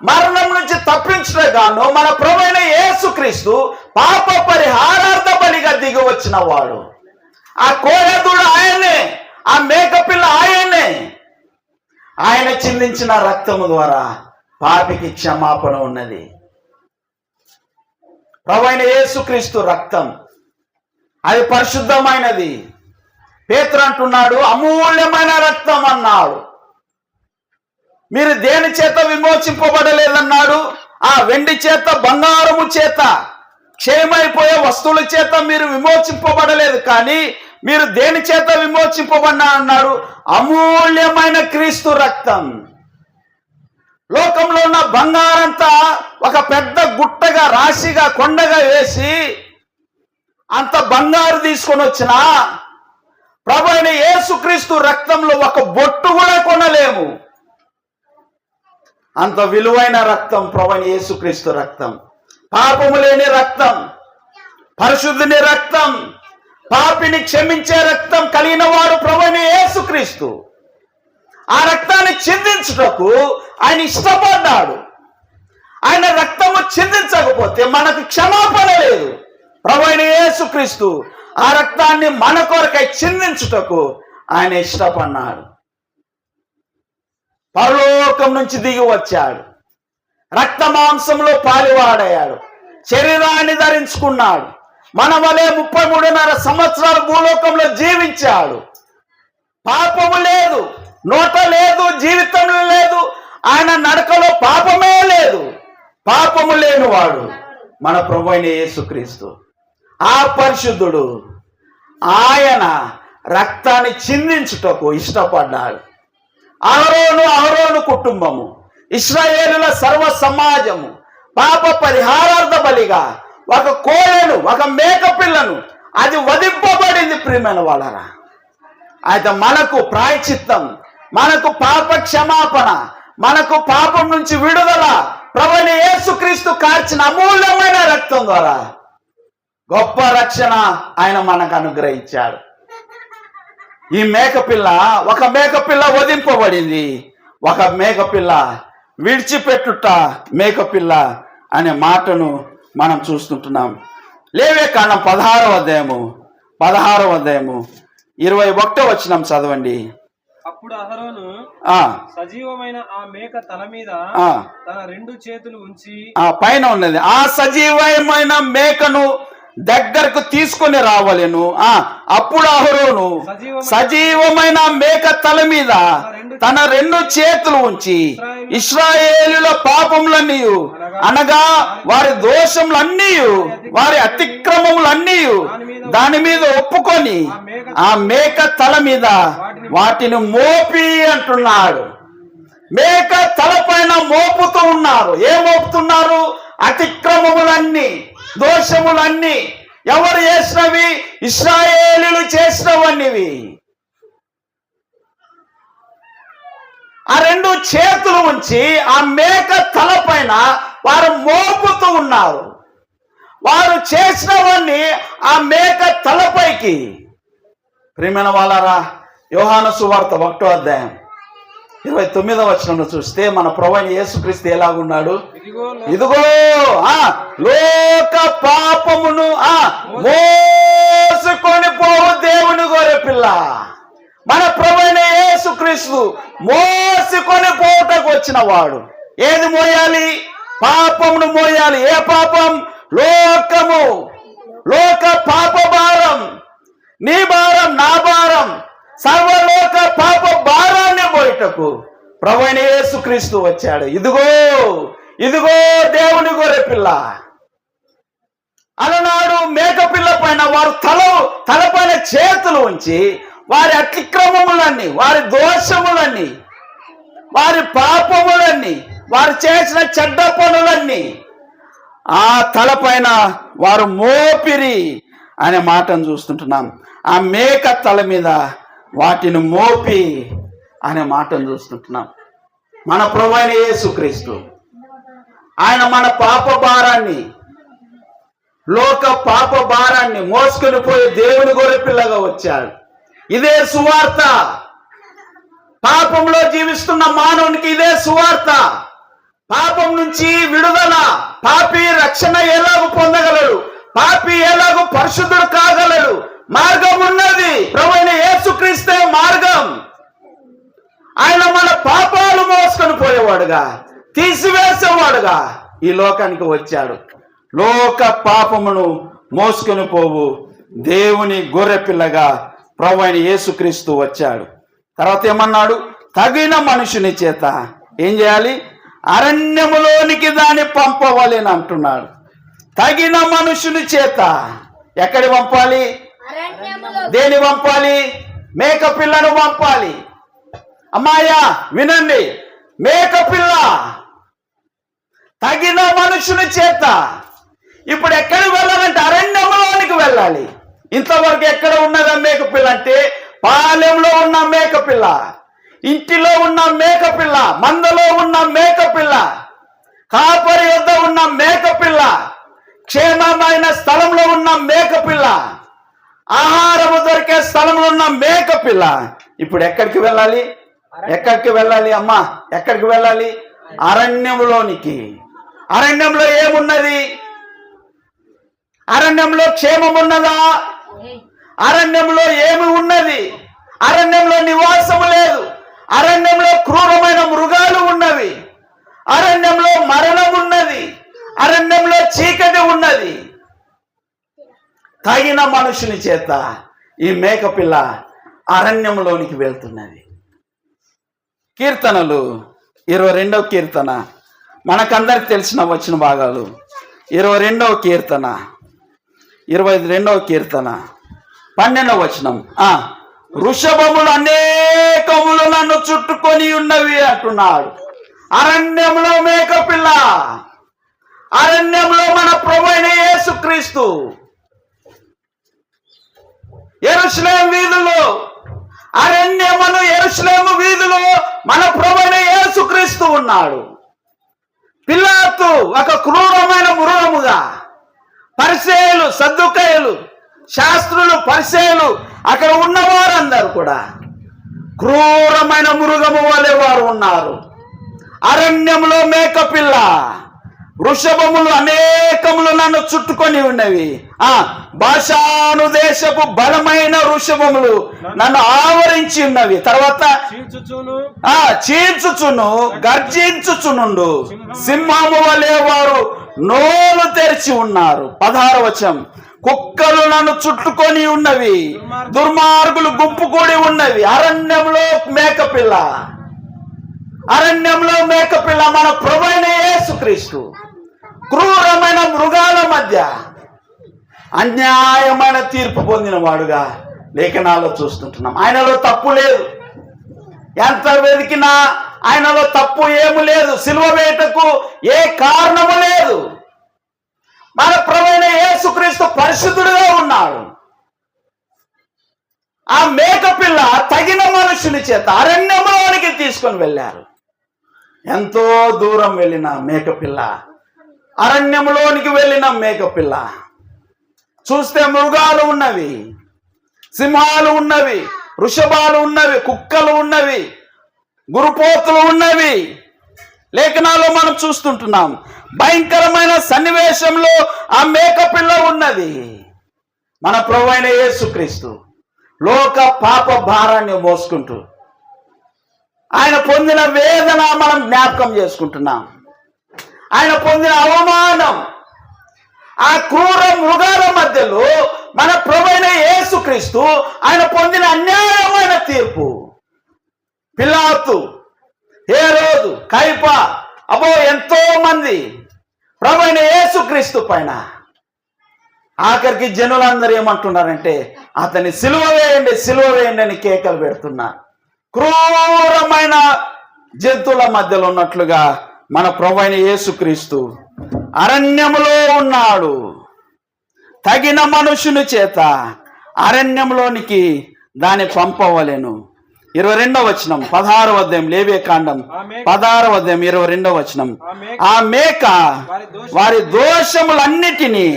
Speaker 1: మరణం నుంచి తప్పించగాను మన ప్రభువైన యేసుక్రీస్తు పాప పరిహారార్థ బలిగా దిగి వచ్చిన వాడు. ఆ కోడెదూడ ఆయనే, ఆ మేకపిల్ల ఆయనే. ఆయన చిందించిన రక్తము ద్వారా పాపికి క్షమాపణ ఉన్నది. ప్రభువైన యేసుక్రీస్తు రక్తం అది పరిశుద్ధమైనది. పేతురు అంటున్నాడు, అమూల్యమైన రక్తం అన్నాడు. మీరు దేని చేత విమోచింపబడలేదన్నాడు? ఆ వెండి చేత, బంగారము చేత, క్షయమైపోయే వస్తువుల చేత మీరు విమోచింపబడలేదు. కానీ మీరు దేని చేత విమోచింపబడినా అన్నాడు? అమూల్యమైన క్రీస్తు రక్తం. లోకంలో ఉన్న బంగారంతా ఒక పెద్ద గుట్టగా, రాశిగా, కొండగా వేసి అంత బంగారు తీసుకొని వచ్చిన ప్రభువైన యేసుక్రీస్తు రక్తంలో ఒక బొట్టు కూడా కొనలేము. అంత విలువైన రక్తం ప్రభువైన యేసుక్రీస్తు రక్తం. పాపము లేని రక్తం, పరిశుద్ధుని రక్తం, పాపిని క్షమించే రక్తం కలిగిన వాడు ప్రభువైన యేసుక్రీస్తు. ఆ రక్తాన్ని చిందించుటకు ఆయన ఇష్టపడ్డాడు. ఆయన రక్తము చిందించకపోతే మనకు క్షమాపణ లేదు. ప్రభువైన యేసుక్రీస్తు ఆ రక్తాన్ని మన కొరకై చిందించుటకు ఆయన ఇష్టపడ్డాడు. పరలోకం నుంచి దిగి వచ్చాడు, రక్త మాంసంలో పాలివాడయ్యాడు, శరీరాన్ని ధరించుకున్నాడు. మన వలె 33.5 సంవత్సరాలు భూలోకంలో జీవించాడు. పాపము లేదు, నోట లేదు, జీవితంలో లేదు, ఆయన నడకలో పాపమే లేదు. పాపము లేనివాడు మన ప్రభువైన యేసుక్రీస్తు. ఆ పరిశుద్ధుడు ఆయన రక్తాన్ని చిందించుటకు ఇష్టపడ్డాడు. అహరోను కుటుంబము, ఇశ్రాయేలుల సర్వ సమాజము పాప పరిహారార్థ బలిగా ఒక కోడెను, ఒక మేకపిల్లను అది వధింపబడింది. ప్రియమైన వాళ్ళరా, అయితే మనకు ప్రాయశ్చిత్తం, మనకు పాప క్షమాపణ, మనకు పాపం నుంచి విడుదల ప్రభువైన యేసుక్రీస్తు కార్చిన అమూల్యమైన రక్తం ద్వారా గొప్ప రక్షణ ఆయన మనకు అనుగ్రహించాడు. ఈ మేకపిల్ల, ఒక మేకపిల్ల వధింపబడింది, ఒక మేకపిల్ల విడిచిపెట్టుట మేకపిల్ల అనే మాటను మనం చూస్తుంటున్నాం. లేవియకాండం 16వ అధ్యాయము 21వ వచనం చదవండి.
Speaker 2: అప్పుడు అహరోను సజీవమైన ఆ మేక తల మీద తన 2 చేతులు ఉంచి,
Speaker 1: పైన ఉన్నది ఆ సజీవమైన మేకను దగ్గరకు తీసుకొని రావలెను. అప్పుడు అహరోను సజీవమైన మేక తల మీద తన 2 చేతులు ఉంచి ఇశ్రాయేలుల పాపములన్నీ, అనగా వారి దోషములన్నీ, వారి అతిక్రమములన్నీ దాని మీద ఒప్పుకొని ఆ మేక తల మీద వాటిని మోపి అంటున్నాడు. మేక తలపైన మోపుతూ ఉన్నారు. ఏం మోపుతున్నారు? అతిక్రమములన్నీ, దోషములన్నీ. ఎవరు చేసినవి? ఇశ్రాయేలీయులు చేసినవన్నీవి. ఆ 2 చేతులు ఉంచి ఆ మేక తలపైన వారు మోపుతూ ఉన్నారు. వారు చేసినవన్నీ ఆ మేక తలపైకి. ప్రియమైన వాళ్ళారా, యోహాను సువార్త 1వ అధ్యాయం 29వ వచనంలో చూస్తే మన ప్రభువైన యేసుక్రీస్తు ఎలాగున్నాడు? ఇదిగో లోక పాపమును మోసుకొని పోవు దేవుని గొర్రె పిల్ల. మన ప్రభువైన యేసుక్రీస్తు మోసుకొని పోవటకు వచ్చిన వాడు. ఏది మోయాలి? పాపమును మోయాలి. ఏ పాపం? లోకము, లోక పాప భారం, నీ భారం, నా భారం, సర్వలోక పాప భారాన్ని పోయటకు ప్రభువైన యేసుక్రీస్తు వచ్చాడు. ఇదిగో ఇదిగో దేవుని గొర్రె పిల్ల. అలనాడు మేకపిల్ల పైన వారు తలపైన చేతులు ఉంచి వారి అతిక్రమములన్నీ, వారి దోషములన్నీ, వారి పాపములన్నీ, వారు చేసిన చెడ్డ పనులన్నీ ఆ తలపైన వారు మోపిరి అనే మాటను చూస్తుంటున్నాం. ఆ మేక తల మీద వాటిని మోపి అనే మాటను చూస్తుంటున్నాం. మన ప్రభువైన యేసుక్రీస్తు ఆయన మన పాప భారాన్ని, లోక పాప భారాన్ని మోసుకొని పోయి దేవుని గొర్రె పిల్లగా వచ్చాడు. ఇదే సువార్త. పాపంలో జీవిస్తున్న మానవునికి ఇదే సువార్త. పాపం నుంచి విడుదల, పాపి రక్షణ ఎలాగూ పొందగలడు, పాపి ఎలాగూ పరిశుద్ధుడు కాగలడు. మార్గం ఉన్నది. ప్రభువైన యేసుక్రీస్తే మార్గం. ఆయన మన పాపాలు మోసుకొని పోయేవాడుగా, తీసివేసేవాడుగా ఈ లోకానికి వచ్చాడు. లోక పాపమును మోసుకొని పోవు దేవుని గొర్రె పిల్లగా ప్రభువైన యేసుక్రీస్తు వచ్చాడు. తర్వాత ఏమన్నాడు? తగిన మనుషుని చేత ఏం చేయాలి? అరణ్యములోనికి దాన్ని పంపవాలని అంటున్నాడు. తగిన మనుషుని చేత. ఎక్కడి పంపాలి? దేని పంపాలి? మేక పిల్లను పంపాలి. అమ్మాయ్యా వినండి, మేక పిల్ల తగిన మనుషుని చేత. ఇప్పుడు ఎక్కడికి వెళ్ళాలంటే అరణ్యంలోనికి వెళ్ళాలి. ఇంతవరకు ఎక్కడ ఉన్నదా మేక పిల్ల అంటే? పాలెంలో ఉన్న మేక పిల్ల, ఇంటిలో ఉన్న మేక పిల్ల, మందలో ఉన్న మేక పిల్ల, కాపరి వద్ద ఉన్న మేక పిల్ల, క్షేమమైన స్థలంలో ఉన్న మేక పిల్ల, ఆహారము దొరికే స్థలంలో ఉన్న మేక పిల్ల. ఇప్పుడు ఎక్కడికి వెళ్ళాలి? ఎక్కడికి వెళ్ళాలి అమ్మా? ఎక్కడికి వెళ్ళాలి? అరణ్యంలోనికి. అరణ్యంలో ఏమున్నది? అరణ్యంలో క్షేమం ఉన్నదా? అరణ్యంలో ఏమి ఉన్నది? అరణ్యంలో నివాసము లేదు. అరణ్యంలో క్రూరమైన మృగాలు ఉన్నవి. అరణ్యంలో మరణం ఉన్నది. అరణ్యంలో చీకటి ఉన్నది. తగిన మనుషుని చేత ఈ మేకపిల్ల అరణ్యంలోనికి వెళ్తున్నది. కీర్తనలు 22వ కీర్తన, మనకందరికి తెలిసిన వచ్చిన భాగాలు. 22వ కీర్తన, 22వ కీర్తన 12వ వచనం. వృషభములు అనేకములు నన్ను చుట్టుకొని ఉన్నవి అంటున్నాడు. అరణ్యంలో మేకపిల్ల, అరణ్యంలో మన ప్రభువైన యేసుక్రీస్తు. యెరూషలేము వీధుల్లో, అరణ్యమును యెరూషలేము వీధులో మన ప్రభువైన యేసుక్రీస్తు ఉన్నాడు. పిలాతు ఒక క్రూరమైన మృగముగా, పరిసయ్యులు, సద్దుకయ్యులు, శాస్త్రులు, పరిసయ్యులు, అక్కడ ఉన్నవారందరూ కూడా క్రూరమైన మృగము వలె వారు ఉన్నారు. అరణ్యంలో మేకపిల్ల, వృషభములు అనేకములు నన్ను చుట్టుకొని ఉన్నవి. బాషాను దేశపు బలమైన వృషభములు నన్ను ఆవరించి ఉన్నవి. తర్వాత చీల్చుచును గర్జించుచునుండు సింహము వలె వారు నోలు తెరిచి ఉన్నారు. 16వ వచనం. కుక్కలు నన్ను చుట్టుకొని ఉన్నవి, దుర్మార్గులు గుంపు కూడి ఉన్నవి. అరణ్యంలో మేకపిల్ల, అరణ్యంలో మేకపిల్ల మన ప్రభువైన యేసుక్రీస్తు క్రూరమైన మృగాల మధ్య అన్యాయమైన తీర్పు పొందిన వాడుగా లేఖనాల్లో చూస్తుంటున్నాం. ఆయనలో తప్పు లేదు. ఎంత వెతికినా ఆయనలో తప్పు ఏమి లేదు. సిలువ వేటకు ఏ కారణము లేదు. మన ప్రభువైన యేసుక్రీస్తు పరిశుద్ధుడుగా ఉన్నాడు. ఆ మేకపిల్ల తగిన మనుషుని చేత అరణ్యంలోనికి తీసుకొని వెళ్ళారు. ఎంతో దూరం వెళ్ళిన మేకపిల్ల అరణ్యంలోనికి వెళ్ళిన మేకపిల్ల. చూస్తే మృగాలు ఉన్నవి, సింహాలు ఉన్నవి, వృషభాలు ఉన్నవి, కుక్కలు ఉన్నవి, గురుపోతులు ఉన్నవి. లేఖనాల్లో మనం చూస్తుంటున్నాం. భయంకరమైన సన్నివేశంలో ఆ మేకపిల్ల ఉన్నది. మన ప్రభువైన యేసుక్రీస్తు లోక పాప భారాన్ని మోసుకుంటూ ఆయన పొందిన వేదన మనం జ్ఞాపకం చేసుకుంటున్నాం. ఆయన పొందిన అవమానం, ఆ క్రూర మృగాల మధ్యలో మన ప్రభువైన యేసుక్రీస్తు ఆయన పొందిన అన్యాయమైన తీర్పు. పిలాతు, హేరోదు, కైప, ఎంతో మంది ప్రభువైన యేసుక్రీస్తు పైన, ఆఖరికి జనులందరూ ఏమంటున్నారంటే అతన్ని సిలువ వేయండి, సిలువ వేయండి అని కేకలు పెడుతున్నారు. క్రూరమైన జంతువుల మధ్యలో ఉన్నట్లుగా మన ప్రభువైన యేసుక్రీస్తు అరణ్యములో ఉన్నాడు. తగిన మనుషుని చేత అరణ్యంలోనికి దాన్ని పంపవలెను. 22వ వచనం, 16వ అధ్యాయం లేవియకాండం 16వ అధ్యాయం 22వ వచనం. ఆ మేక వారి దోషములన్నిటినీ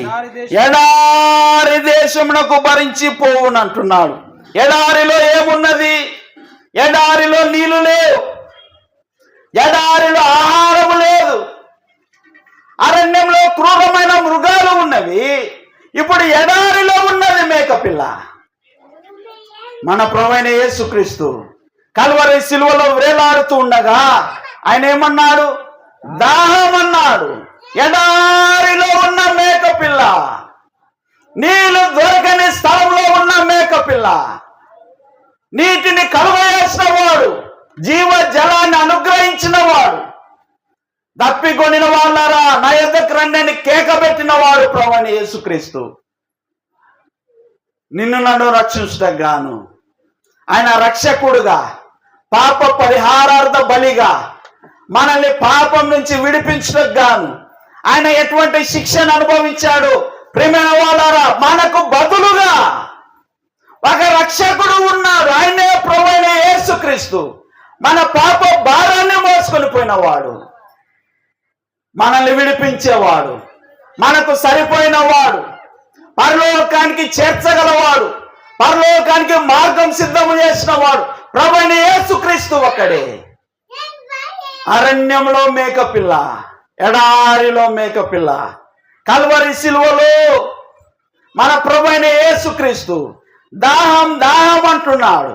Speaker 1: ఎడారి దేశమునకు భరించి పోవునంటున్నాడు. ఎడారిలో ఏమున్నది? ఎడారిలో నీళ్లు లేవు, ఎడారిలో ఆహారము లేదు, అరణ్యంలో క్రూరమైన మృగాలు ఉన్నవి. ఇప్పుడు ఎడారిలో ఉన్నది మేకపిల్ల. మన ప్రభువైన యేసుక్రీస్తు కల్వరి సిలువలో వేలాడుతూ ఉండగా ఆయన ఏమన్నాడు? దాహం అన్నాడు. ఎడారిలో ఉన్న మేకపిల్ల, నీళ్లు దొరకని స్థలంలో ఉన్న మేకపిల్ల, నీటిని కలువవేసిన వాడు, జీవ జలాన్ని అనుగ్రహించిన వాడు, దప్పికొనిన వాళ్ళారా నా యొద్దకు రండి అని కేకబెట్టిన వాడు ప్రభువైన యేసుక్రీస్తు. నిన్ను నన్ను రక్షించడానికి గాను ఆయన రక్షకుడుగా, పాప పరిహారార్థ బలిగా, మనల్ని పాపం నుంచి విడిపించడానికి గాను ఆయన ఎటువంటి శిక్షను అనుభవించాడు? ప్రియమైన వాళ్ళారా, మనకు బదులుగా ఒక రక్షకుడు ఉన్నాడు. ఆయనే ప్రభువైన యేసుక్రీస్తు. మన పాప భారాన్ని మోసుకొని పోయినవాడు, మనల్ని విడిపించేవాడు, మనకు సరిపోయిన వాడు, పరలోకానికి చేర్చగలవాడు, పరలోకానికి మార్గం సిద్ధము చేసిన వాడు ప్రభువైన యేసుక్రీస్తు ఒక్కడే. అరణ్యంలో మేకపిల్ల, ఎడారిలో మేకపిల్ల, కల్వరి సిలువలో మన ప్రభువైన యేసుక్రీస్తు దాహం దాహం అంటున్నాడు.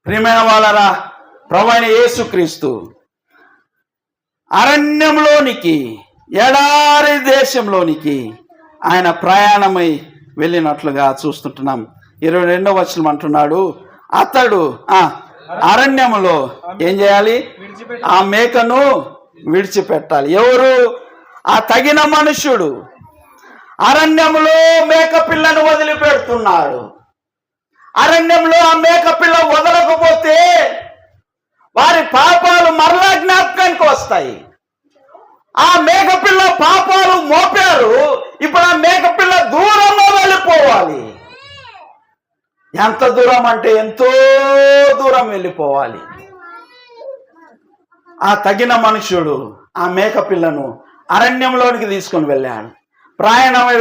Speaker 1: ప్రియమైన వాళ్ళరా, ప్రభువైన యేసుక్రీస్తు అరణ్యంలోనికి, ఎడారి దేశంలోనికి ఆయన ప్రయాణమై వెళ్ళినట్లుగా చూస్తుంటున్నాం. 22వ వచనం అంటున్నాడు, అతడు అరణ్యములో ఏం చేయాలి? ఆ మేకను విడిచిపెట్టాలి. ఎవరు? ఆ తగిన మనుష్యుడు అరణ్యములో మేక పిల్లను వదిలిపెడుతున్నాడు. అరణ్యంలో ఆ మేక పిల్ల వదలకపోతే వారి పాపాలు మరలా జ్ఞాపకానికి వస్తాయి. ఆ మేకపిల్ల పాపాలు మోపారు, ఇప్పుడు ఆ మేకపిల్ల దూరంలో వెళ్ళిపోవాలి. ఎంత దూరం అంటే ఎంతో దూరం వెళ్ళిపోవాలి. ఆ తగిన మనుష్యుడు ఆ మేకపిల్లను అరణ్యంలోనికి తీసుకొని వెళ్ళాడు. ప్రయాణమై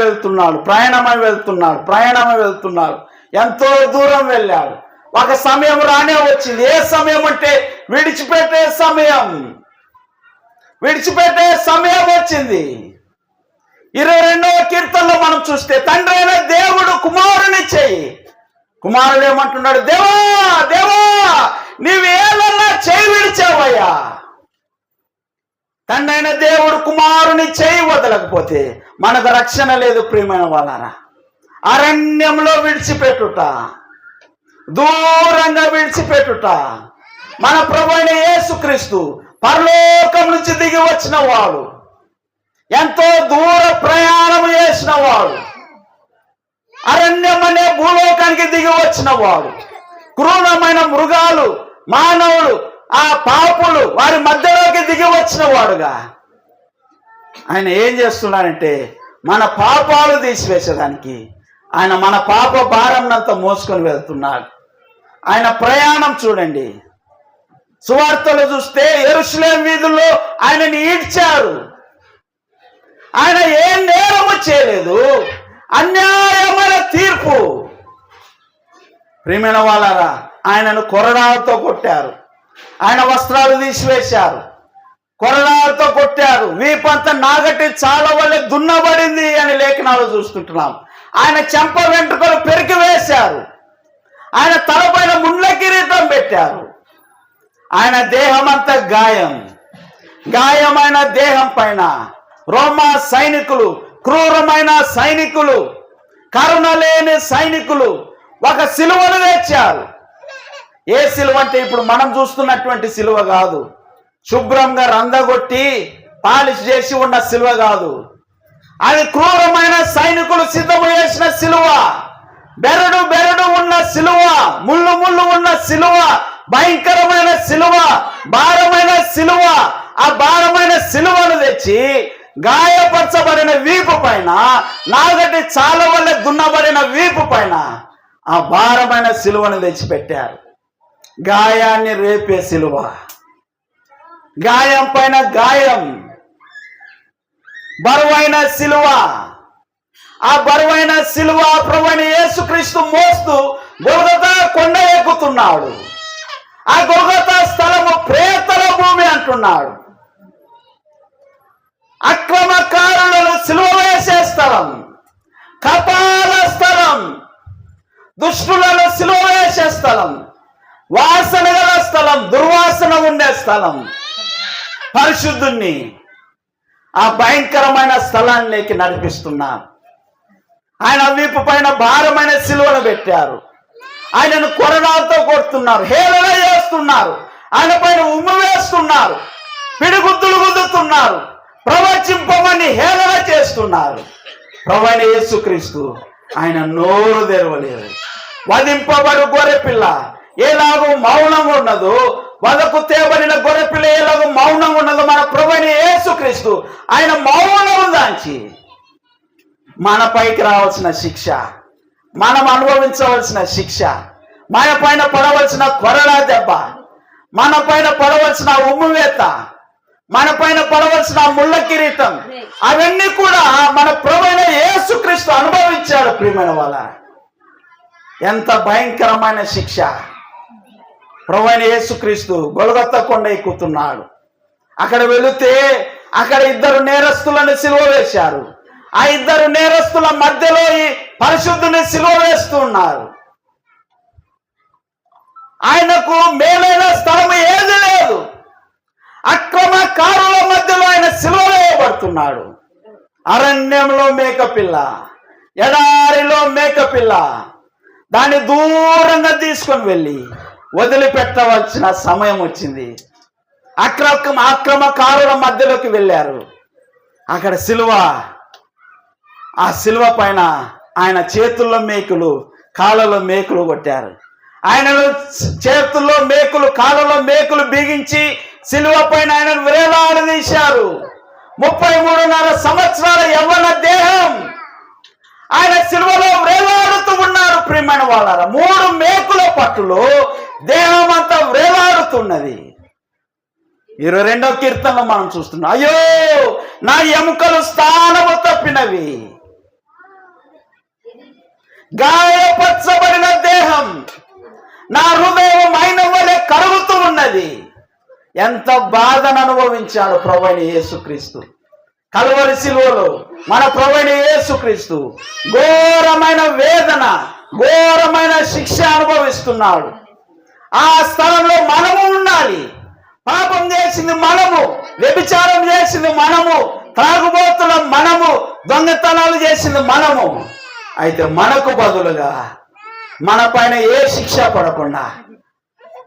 Speaker 1: వెళ్తున్నాడు. ఎంతో దూరం వెళ్ళాడు. ఒక సమయం రానే వచ్చింది. ఏ సమయం అంటే విడిచిపెట్టే సమయం వచ్చింది. 22వ కీర్తనలో మనం చూస్తే తండ్రి అయిన దేవుడు కుమారుని చెయ్యి, కుమారుడు ఏమంటున్నాడు? దేవా దేవా నీవేదన్నా చేయి విడిచావయ్యా. తండ్రి అయిన దేవుడు కుమారుని చేయి వదలకపోతే మనకు రక్షణ లేదు. ప్రియమైన వాళ్ళారా, అరణ్యంలో విడిచిపెట్టుట, దూరంగా విడిచిపెట్టుట. మన ప్రభువైన యేసుక్రీస్తు పరలోకం నుంచి దిగి వచ్చిన వాడు, ఎంతో దూర ప్రయాణం చేసిన వాడు, అరణ్యం అనే భూలోకానికి దిగి వచ్చిన వాడు, క్రూరమైన మృగాలు, మానవులు, ఆ పాపులు వారి మధ్యలోకి దిగి వచ్చిన వాడుగా ఆయన ఏం చేస్తున్నాడంటే మన పాపాలు తీసివేసేదానికి ఆయన మన పాప భారంనంతా మోసుకొని వెళ్తున్నాడు. ఆయన ప్రయాణం చూడండి. సువార్తలు చూస్తే యెరూషలేము వీధుల్లో ఆయనని ఈడ్చారు. ఆయన ఏ నేరము చేయలేదు, అన్యాయమైన తీర్పు. ప్రియమైన వాళ్ళారా, ఆయనను కొరడాలతో కొట్టారు, ఆయన వస్త్రాలు తీసివేశారు, కొరడాలతో కొట్టారు, వీపంతా నాగటి చాలా వల్లే దున్నబడింది అని లేఖనాలు చూస్తుంటున్నాం. ఆయన చెంప వెంట్రుకలు పెరికి వేశారు, ఆయన తలపైన ముండ్ల కిరీటం పెట్టారు. ఆయన దేహం అంతా గాయమైన దేహం పైన రోమా సైనికులు, క్రూరమైన సైనికులు, కరుణ లేని సైనికులు ఒక సిలువను వేచారు. ఏ సిలువ అంటే ఇప్పుడు మనం చూస్తున్నటువంటి సిలువ కాదు, శుభ్రంగా రందగొట్టి పాలిష్ చేసి ఉన్న సిలువ కాదు. అది క్రూరమైన సైనికులు సిద్ధము చేసిన సిలువ, బెరడు ఉన్న సిలువ, ముళ్ళు ఉన్న సిలువ, భయంకరమైన సిలువ, భారమైన సిలువ. ఆ భారమైన సిలువను తెచ్చి గాయపరచబడిన వీపు పైన, నాగటి చాలా వల్ల దున్నబడిన వీపు పైన ఆ భారమైన సిలువను తెచ్చిపెట్టారు. గాయాన్ని రేపే సిలువ, గాయం పైన గాయం, బరువైన సిలువ. ఆ బరువైన సిలువ ప్రభువైన యేసుక్రీస్తు మోస్తూ గొల్గొతా కొండ ఎక్కుతున్నాడు. ఆ గొల్గొతా స్థలము ప్రేతల భూమి అంటున్నాడు. అక్రమకారులను సిలువ వేసే స్థలం, కపాల స్థలం, దుష్టులను సిలువ వేసే స్థలం, వాసన గల స్థలం, దుర్వాసన ఉండే స్థలం. పరిశుద్ధుణ్ణి ఆ భయంకరమైన స్థలానికి నడిపిస్తున్నారు. ఆయన వీపు పైన భారమైన సిలువను పెట్టారు, ఆయనను కొరడాలతో కొడుతున్నారు, హేళన చేస్తున్నారు, ఆయన పైన ఉమ్ము వేస్తున్నారు, పిడిగుద్దులు గుద్దుతున్నారు, ప్రవచింపమని హేళన చేస్తున్నారు. ప్రభువైన యేసుక్రీస్తు ఆయన నోరు తెరవలేదు. వధింపబడు గొర్రెపిల్ల ఎలాగో మౌనంగా ఉన్నదో, వదకు తేబడిన గొర్రెపిల్ల ఎలాగో మౌనంగా ఉన్నదో, మన ప్రభువైన యేసుక్రీస్తు ఆయన మౌనం దాంచి మన పైకి రావాల్సిన శిక్ష, మనం అనుభవించవలసిన శిక్ష, మన పైన పడవలసిన కొరడా దెబ్బ, మన పైన పడవలసిన ఉమ్మువేత, మన పైన పడవలసిన ముళ్ళ కిరీటం, అవన్నీ కూడా మన ప్రభువైన యేసుక్రీస్తు అనుభవించాడు. ప్రియమైన వాళ్ళ, ఎంత భయంకరమైన శిక్ష! ప్రభువైన యేసుక్రీస్తు గొల్గొతా కొండ ఎక్కుతున్నాడు. అక్కడ వెళితే అక్కడ ఇద్దరు నేరస్తులను సిలువ వేశారు. ఆ ఇద్దరు నేరస్తుల మధ్యలో ఈ పరిశుద్ధుని సిలువ వేస్తున్నారు. ఆయనకు మేలైన స్థలం ఏది లేదు. అక్రమకారుల మధ్యలో ఆయన సిలువ వేయబడుతున్నాడు. అరణ్యంలో మేకపిల్ల, ఎడారిలో మేకపిల్ల, దాన్ని దూరంగా తీసుకొని వెళ్ళి వదిలిపెట్టవలసిన సమయం వచ్చింది. అక్రమకారుల మధ్యలోకి వెళ్ళారు. అక్కడ సిలువ, ఆ సిలువ పైన ఆయన చేతుల్లో మేకులు, కాళ్ళలో మేకులు కొట్టారు. ఆయనను చేతుల్లో మేకులు, కాళ్ళలో మేకులు బిగించి సిలువ పైన ఆయనను వేలాడదీశారు. 33.5 సంవత్సరాల యవ్వన దేహం ఆయన సిలువలో వేలాడుతూ ఉన్నారు. ప్రియమైన వాళ్ళారా, 3 మేకుల పట్టులో దేహం అంతా వేలాడుతున్నది. 22వ కీర్తనలో మనం చూస్తున్నాం, అయ్యో నా ఎముకలు స్థానము తప్పినవి, గాయపరచబడిన దేహం, నా హృదయం అయిన వలె కరుగుతూ ఉన్నది. ఎంత బాధను అనుభవించాడు ప్రభువైన యేసుక్రీస్తు. కల్వరి సిలువలో మన ప్రభువైన యేసుక్రీస్తు ఘోరమైన వేదన, ఘోరమైన శిక్ష అనుభవిస్తున్నాడు. ఆ స్థలంలో మనము ఉండాలి. పాపం చేసింది మనము, వ్యభిచారం చేసింది మనము, త్రాగుబోతులం మనము, దొంగతనాలు చేసింది మనము. అయితే మనకు బదులుగా మన పైన ఏ శిక్ష పడకుండా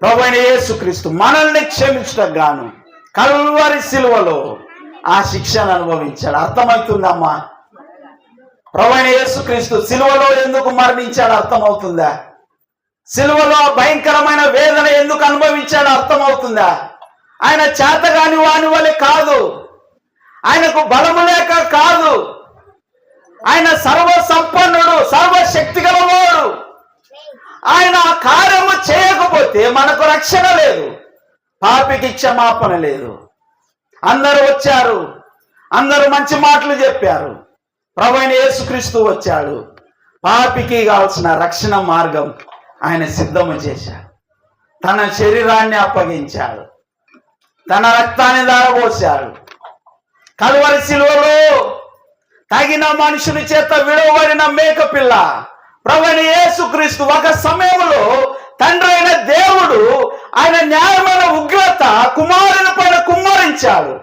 Speaker 1: ప్రభువైన యేసుక్రీస్తు మనల్ని క్షమించడానికి గాను కల్వరి సిలువలో ఆ శిక్షను అనుభవించాడు. అర్థమవుతుందమ్మా? ప్రభువైన యేసుక్రీస్తు సిలువలో ఎందుకు మరణించాడు అర్థమవుతుందా? సిలువలో భయంకరమైన వేదన ఎందుకు అనుభవించాడు అర్థమవుతుందా? ఆయన చేతగాని వాని వలె కాదు, ఆయనకు బలము లేక కాదు, ఆయన సర్వ సంపన్నుడు, సర్వశక్తి గలవాడు. ఆయన కార్యము చేయకపోతే మనకు రక్షణ లేదు, పాపికి క్షమాపణ లేదు. అందరూ వచ్చారు, అందరూ మంచి మాటలు చెప్పారు. ప్రభువైన యేసుక్రీస్తు వచ్చాడు. పాపికి కావాల్సిన రక్షణ మార్గం ఆయన సిద్ధము చేశాడు. తన శరీరాన్ని అప్పగించాడు, తన రక్తాన్ని ధారపోశాడు. కల్వరి శిలువలో తగిన మనుషుని చేత విడవబడిన మేకపిల్ల ప్రభువైన యేసుక్రీస్తు ఒక సమయంలో తండ్రి అయిన దేవుడు ఆయన న్యాయమైన ఉగ్రత కుమారుని పైన కుమ్మరించాడు.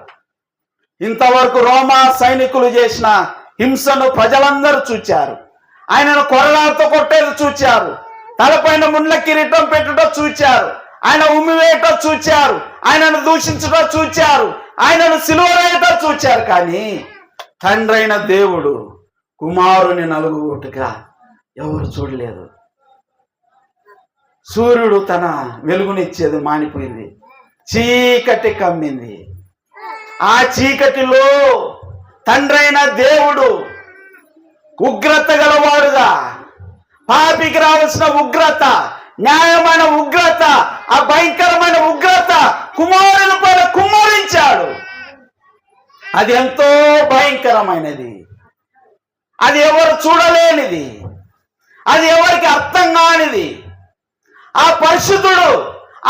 Speaker 1: ఇంతవరకు రోమా సైనికులు చేసిన హింసను ప్రజలందరూ చూచారు. ఆయనను కొరడాలతో కొట్టేది చూచారు. తలపైన ముండ్ల కిరీటం పెట్టుట చూచారు. ఆయన ఉమ్మివేయటం చూచారు. ఆయనను దూషించడం చూచారు. ఆయనను సిలువవేయట చూచారు. కానీ తండ్రి అయిన దేవుడు కుమారుని నలుగుగొట్టుగా ఎవరు చూడలేదు. సూర్యుడు తన వెలుగునిచ్చేది మానిపోయింది, చీకటి కమ్మింది. ఆ చీకటిలో తండ్రి అయిన దేవుడు ఉగ్రత గలవాడుగా, పాపికి రావాల్సిన ఉగ్రత, న్యాయమైన ఉగ్రత, ఆ భయంకరమైన ఉగ్రత కుమారుని పైన కుమ్మరించాడు. అది ఎంతో భయంకరమైనది, అది ఎవరు చూడలేనిది, అది ఎవరికి అర్థం కానిది. ఆ పరిశుద్ధుడు,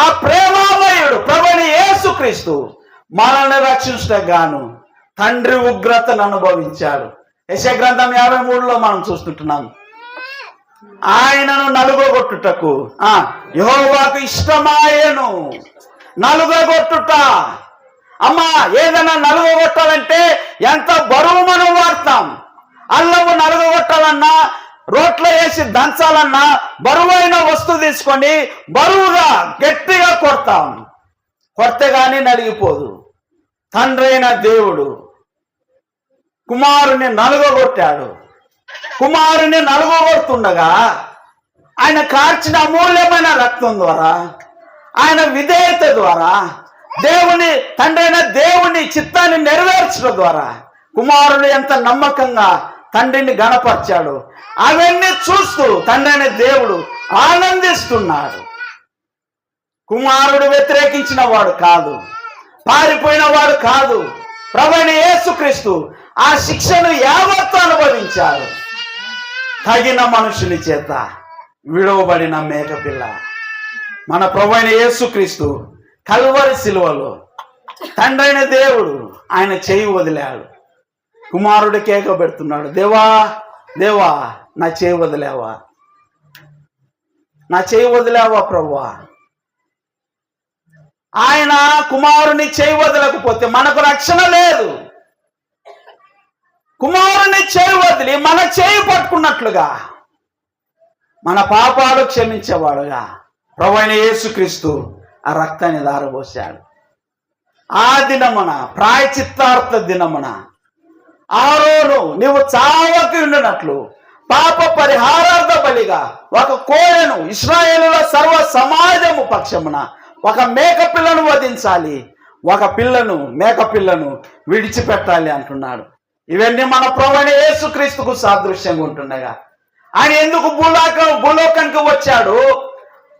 Speaker 1: ఆ ప్రేమామయుడు ప్రభువైన యేసుక్రీస్తు మనల్ని రక్షించడానికి గాను తండ్రి ఉగ్రతను అనుభవించాడు. యెషయా గ్రంథం 53లో మనం చూస్తుంటున్నాం. ఆయనను నలుగొట్టుటకు యెహోవాకు ఇష్టమాయెను. నలుగొట్టుట, అమ్మా ఏదైనా నలుగొట్టాలంటే ఎంత బరువు మనం వాడతాం. అల్లము నలుగొట్టాలన్నా, రోట్లో వేసి దంచాలన్నా బరువైన వస్తువు తీసుకొని బరువుగా గట్టిగా కొడతాం. కొడితే గానీ నలిగిపోదు. తండ్రి అయిన దేవుడు కుమారుని నలుగొట్టాడు. కుమారుని నలుగొడుతుండగా ఆయన కార్చిన అమూల్యమైన రక్తం ద్వారా, ఆయన విధేయత ద్వారా, దేవుని తండ్రి అయిన దేవుని చిత్తాన్ని నెరవేర్చడం ద్వారా కుమారుడు ఎంత నమ్మకంగా తండ్రిని గణపరిచాడు. అవన్నీ చూస్తూ తండ్రి అయిన దేవుడు ఆనందిస్తున్నాడు. కుమారుడు వ్యతిరేకించిన వాడు కాదు, పారిపోయిన వాడు కాదు. ప్రభువైన యేసుక్రీస్తు ఆ శిక్షను యావత్తు అనుభవించాడు. తగిన మనుషుని చేత విడవబడిన మేకపిల్ల మన ప్రభువైన యేసుక్రీస్తు కల్వరి శిలువలో తండ్రి అయిన దేవుడు ఆయన చేయి వదిలాడు. కుమారుడు కేక పెడుతున్నాడు, దేవా దేవా నా చేయి వదిలేవా, నా చేయి వదిలేవా ప్రభువా. ఆయన కుమారుని చేయి వదలకపోతే మనకు రక్షణ లేదు. కుమారుని చేయి వదిలి మన చేయి పట్టుకున్నట్లుగా మన పాపాలు క్షమించేవాడుగా ప్రభువైన యేసుక్రీస్తు ఆ రక్తాన్ని ధారపోశాడు. ఆ దినమున, ప్రాయచిత్తార్థ దినమున, ఆరోను నీవు చావకి ఉండినట్లు పాప పరిహారార్థ బలిగా ఒక కోడెను ఇశ్రాయేలుల సర్వ సమాజము పక్షమున ఒక మేకపిల్లను వధించాలి, ఒక మేకపిల్లను విడిచిపెట్టాలి అంటున్నాడు. ఇవన్నీ మన ప్రభువైన యేసుక్రీస్తుకు సాదృశ్యంగా ఉంటుండగా ఆయన ఎందుకు భూలోకానికి వచ్చాడు?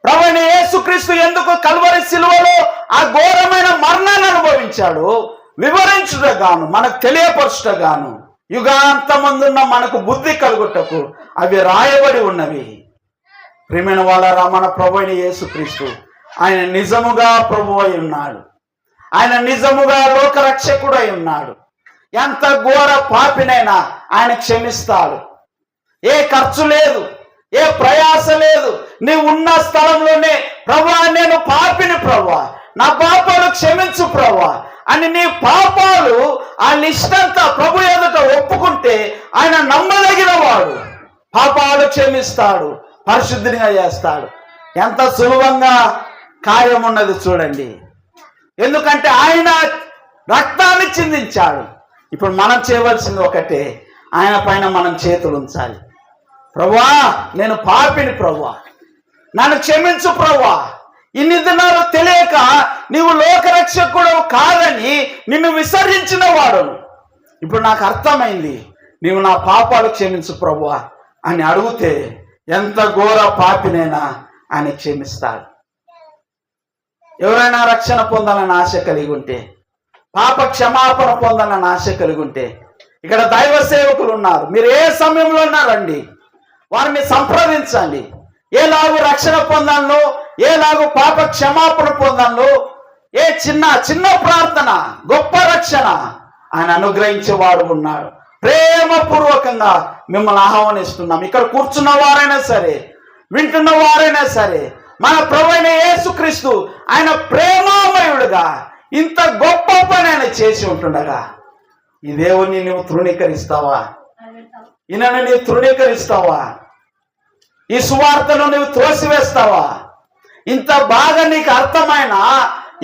Speaker 1: ప్రభువైన యేసుక్రీస్తు ఎందుకు కల్వరి శిలువలో ఆ ఘోరమైన మరణాన్ని అనుభవించాడు? వివరించుటగాను, మనకు తెలియపరచుటగాను, యుగాంతమందున్న మనకు బుద్ధి కలుగుటకు అవి రాయబడి ఉన్నవి. ప్రియమైన వాళ్ళారా, మన ప్రభువైన యేసుక్రీస్తు ఆయన నిజముగా ప్రభువై ఉన్నాడు. ఆయన నిజముగా లోకరక్షకుడై ఉన్నాడు. ఎంత ఘోర పాపినైనా ఆయన క్షమిస్తాడు. ఏ ఖర్చు లేదు, ఏ ప్రయాస లేదు. నీవు ఉన్న స్థలంలోనే ప్రభువా నేను పాపిని ప్రభువా, నా పాపాలు క్షమించు ప్రభువా అని నీ పాపాలు ఆ లిస్ట్ అంతా ప్రభు ఎదుట ఒప్పుకుంటే ఆయన నమ్మదగిన వాడు. పాపాలు క్షమిస్తాడు, పరిశుద్ధిగా చేస్తాడు. ఎంత సులభంగా కార్యం ఉన్నది చూడండి. ఎందుకంటే ఆయన రక్తాన్ని చిందించాడు. ఇప్పుడు మనం చేయవలసింది ఒకటే, ఆయన పైన మనం చేతులు ఉంచాలి. ప్రభువా నేను పాపిని ప్రభువా, నన్ను క్షమించు ప్రభువా. ఇన్ని దినాలు తెలియక నీవు లోకరక్షకుడు కాదని నిన్ను విసర్జించిన వాడును. ఇప్పుడు నాకు అర్థమైంది, నీవు నా పాపాలు క్షమించు ప్రభువా అని అడిగితే ఎంత ఘోర పాపినైనా ఆయన క్షమిస్తాడు. ఎవరైనా రక్షణ పొందాలని ఆశ కలిగి ఉంటే పాప క్షమాపణ పొందాలని ఆశ కలిగి ఉంటే ఇక్కడ దైవ సేవకులు ఉన్నారు. మీరు ఏ సమయంలో ఉన్నారండి, వారిని సంప్రదించండి. ఏలాగూ రక్షణ పొందాలో, ఏలాగూ పాప క్షమాపణ పొందాలో, ఏ చిన్న ప్రార్థన గొప్ప రక్షణ ఆయన అనుగ్రహించేవాడు ఉన్నాడు. ప్రేమపూర్వకంగా మిమ్మల్ని ఆహ్వానిస్తున్నాం. ఇక్కడ కూర్చున్న వారైనా సరే, వింటున్న వారైనా సరే, మన ప్రభువైన యేసుక్రీస్తు ఆయన ప్రేమామయుడుగా ఇంత గొప్ప పని ఆయన చేసి ఉంటుండగా ఈ దేవుణ్ణి నువ్వు తృణీకరిస్తావా? ఈయనను నీవు తృణీకరిస్తావా? ఈ సువార్తను నువ్వు త్రోసివేస్తావా? ఇంత బాగా నీకు అర్థమైన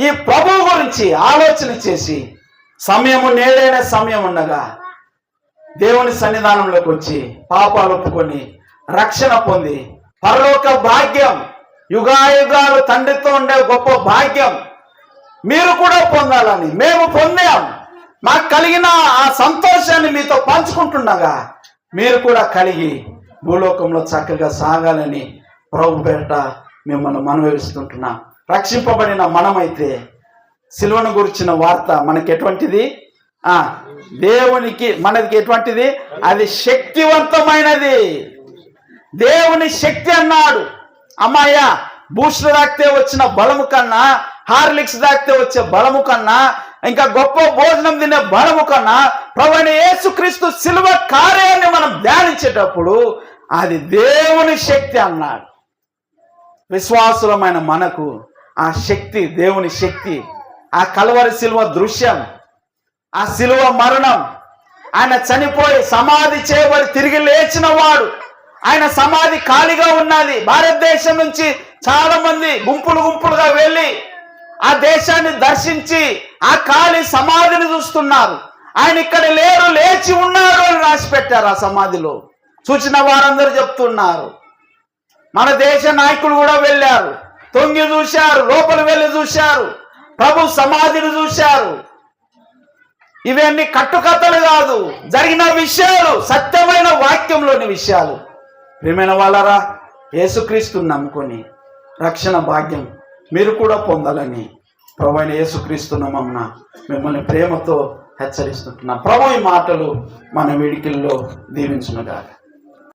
Speaker 1: ఈ ప్రభువు గురించి ఆలోచన చేసి సమయము నేడైన సమయం ఉండగా దేవుని సన్నిధానంలోకి వచ్చి పాపాలు ఒప్పుకొని రక్షణ పొంది పరలోక భాగ్యం, యుగాయుగాలు తండ్రితో ఉండే గొప్ప భాగ్యం మీరు కూడా పొందాలని మేము పొందాం. మాకు కలిగిన ఆ సంతోషాన్ని మీతో పంచుకుంటుండగా మీరు కూడా కలిగి భూలోకంలో చక్కగా సాగాలని ప్రభు పేరిట మిమ్మల్ని మనవిస్తుంటున్నాం. రక్షింపబడిన మనమైతే సిలువను గురించిన వార్త మనకి ఎటువంటిది? దేవునికి మనకి ఎటువంటిది? అది శక్తివంతమైనది. దేవుని శక్తి అన్నాడు. అమ్మాయ బూస్టులు తాకితే వచ్చిన బలము కన్నా, హార్లిక్స్ తాకితే వచ్చే బలము కన్నా, ఇంకా గొప్ప భోజనం తినే బలము కన్నా ప్రభువైన యేసుక్రీస్తు సిలువ కార్యాన్ని మనం ధ్యానించేటప్పుడు అది దేవుని శక్తి అన్నాడు. విశ్వాసులమైన మనకు ఆ శక్తి, దేవుని శక్తి, ఆ కల్వరి సిలువ దృశ్యం, ఆ సిలువ మరణం, ఆయన చనిపోయి సమాధి చేయబడి తిరిగి లేచిన వాడు, ఆయన సమాధి ఖాళీగా ఉన్నది. భారతదేశం నుంచి చాలా మంది గుంపులుగా వెళ్ళి ఆ దేశాన్ని దర్శించి ఆ ఖాళీ సమాధిని చూస్తున్నారు. ఆయన ఇక్కడ లేరు, లేచి ఉన్నారు అని రాసి పెట్టారు. ఆ సమాధిలో చూసిన వారందరూ చెప్తున్నారు. మన దేశ నాయకులు కూడా వెళ్ళారు, తొంగి చూశారు, లోపల వెళ్ళి చూశారు, ప్రభు సమాధిని చూశారు. ఇవన్నీ కట్టుకథలు కాదు, జరిగిన విషయాలు, సత్యమైన వాక్యంలోని విషయాలు. ప్రియమైన వాళ్ళరా, యేసుక్రీస్తుని నమ్ముకొని రక్షణ భాగ్యం మీరు కూడా పొందాలని ప్రభువైన యేసుక్రీస్తు నామమున మిమ్మల్ని ప్రేమతో హెచ్చరిస్తుంటున్నాం. ప్రభు ఈ మాటలు మన వేడికల్లో దీవించునుగాక.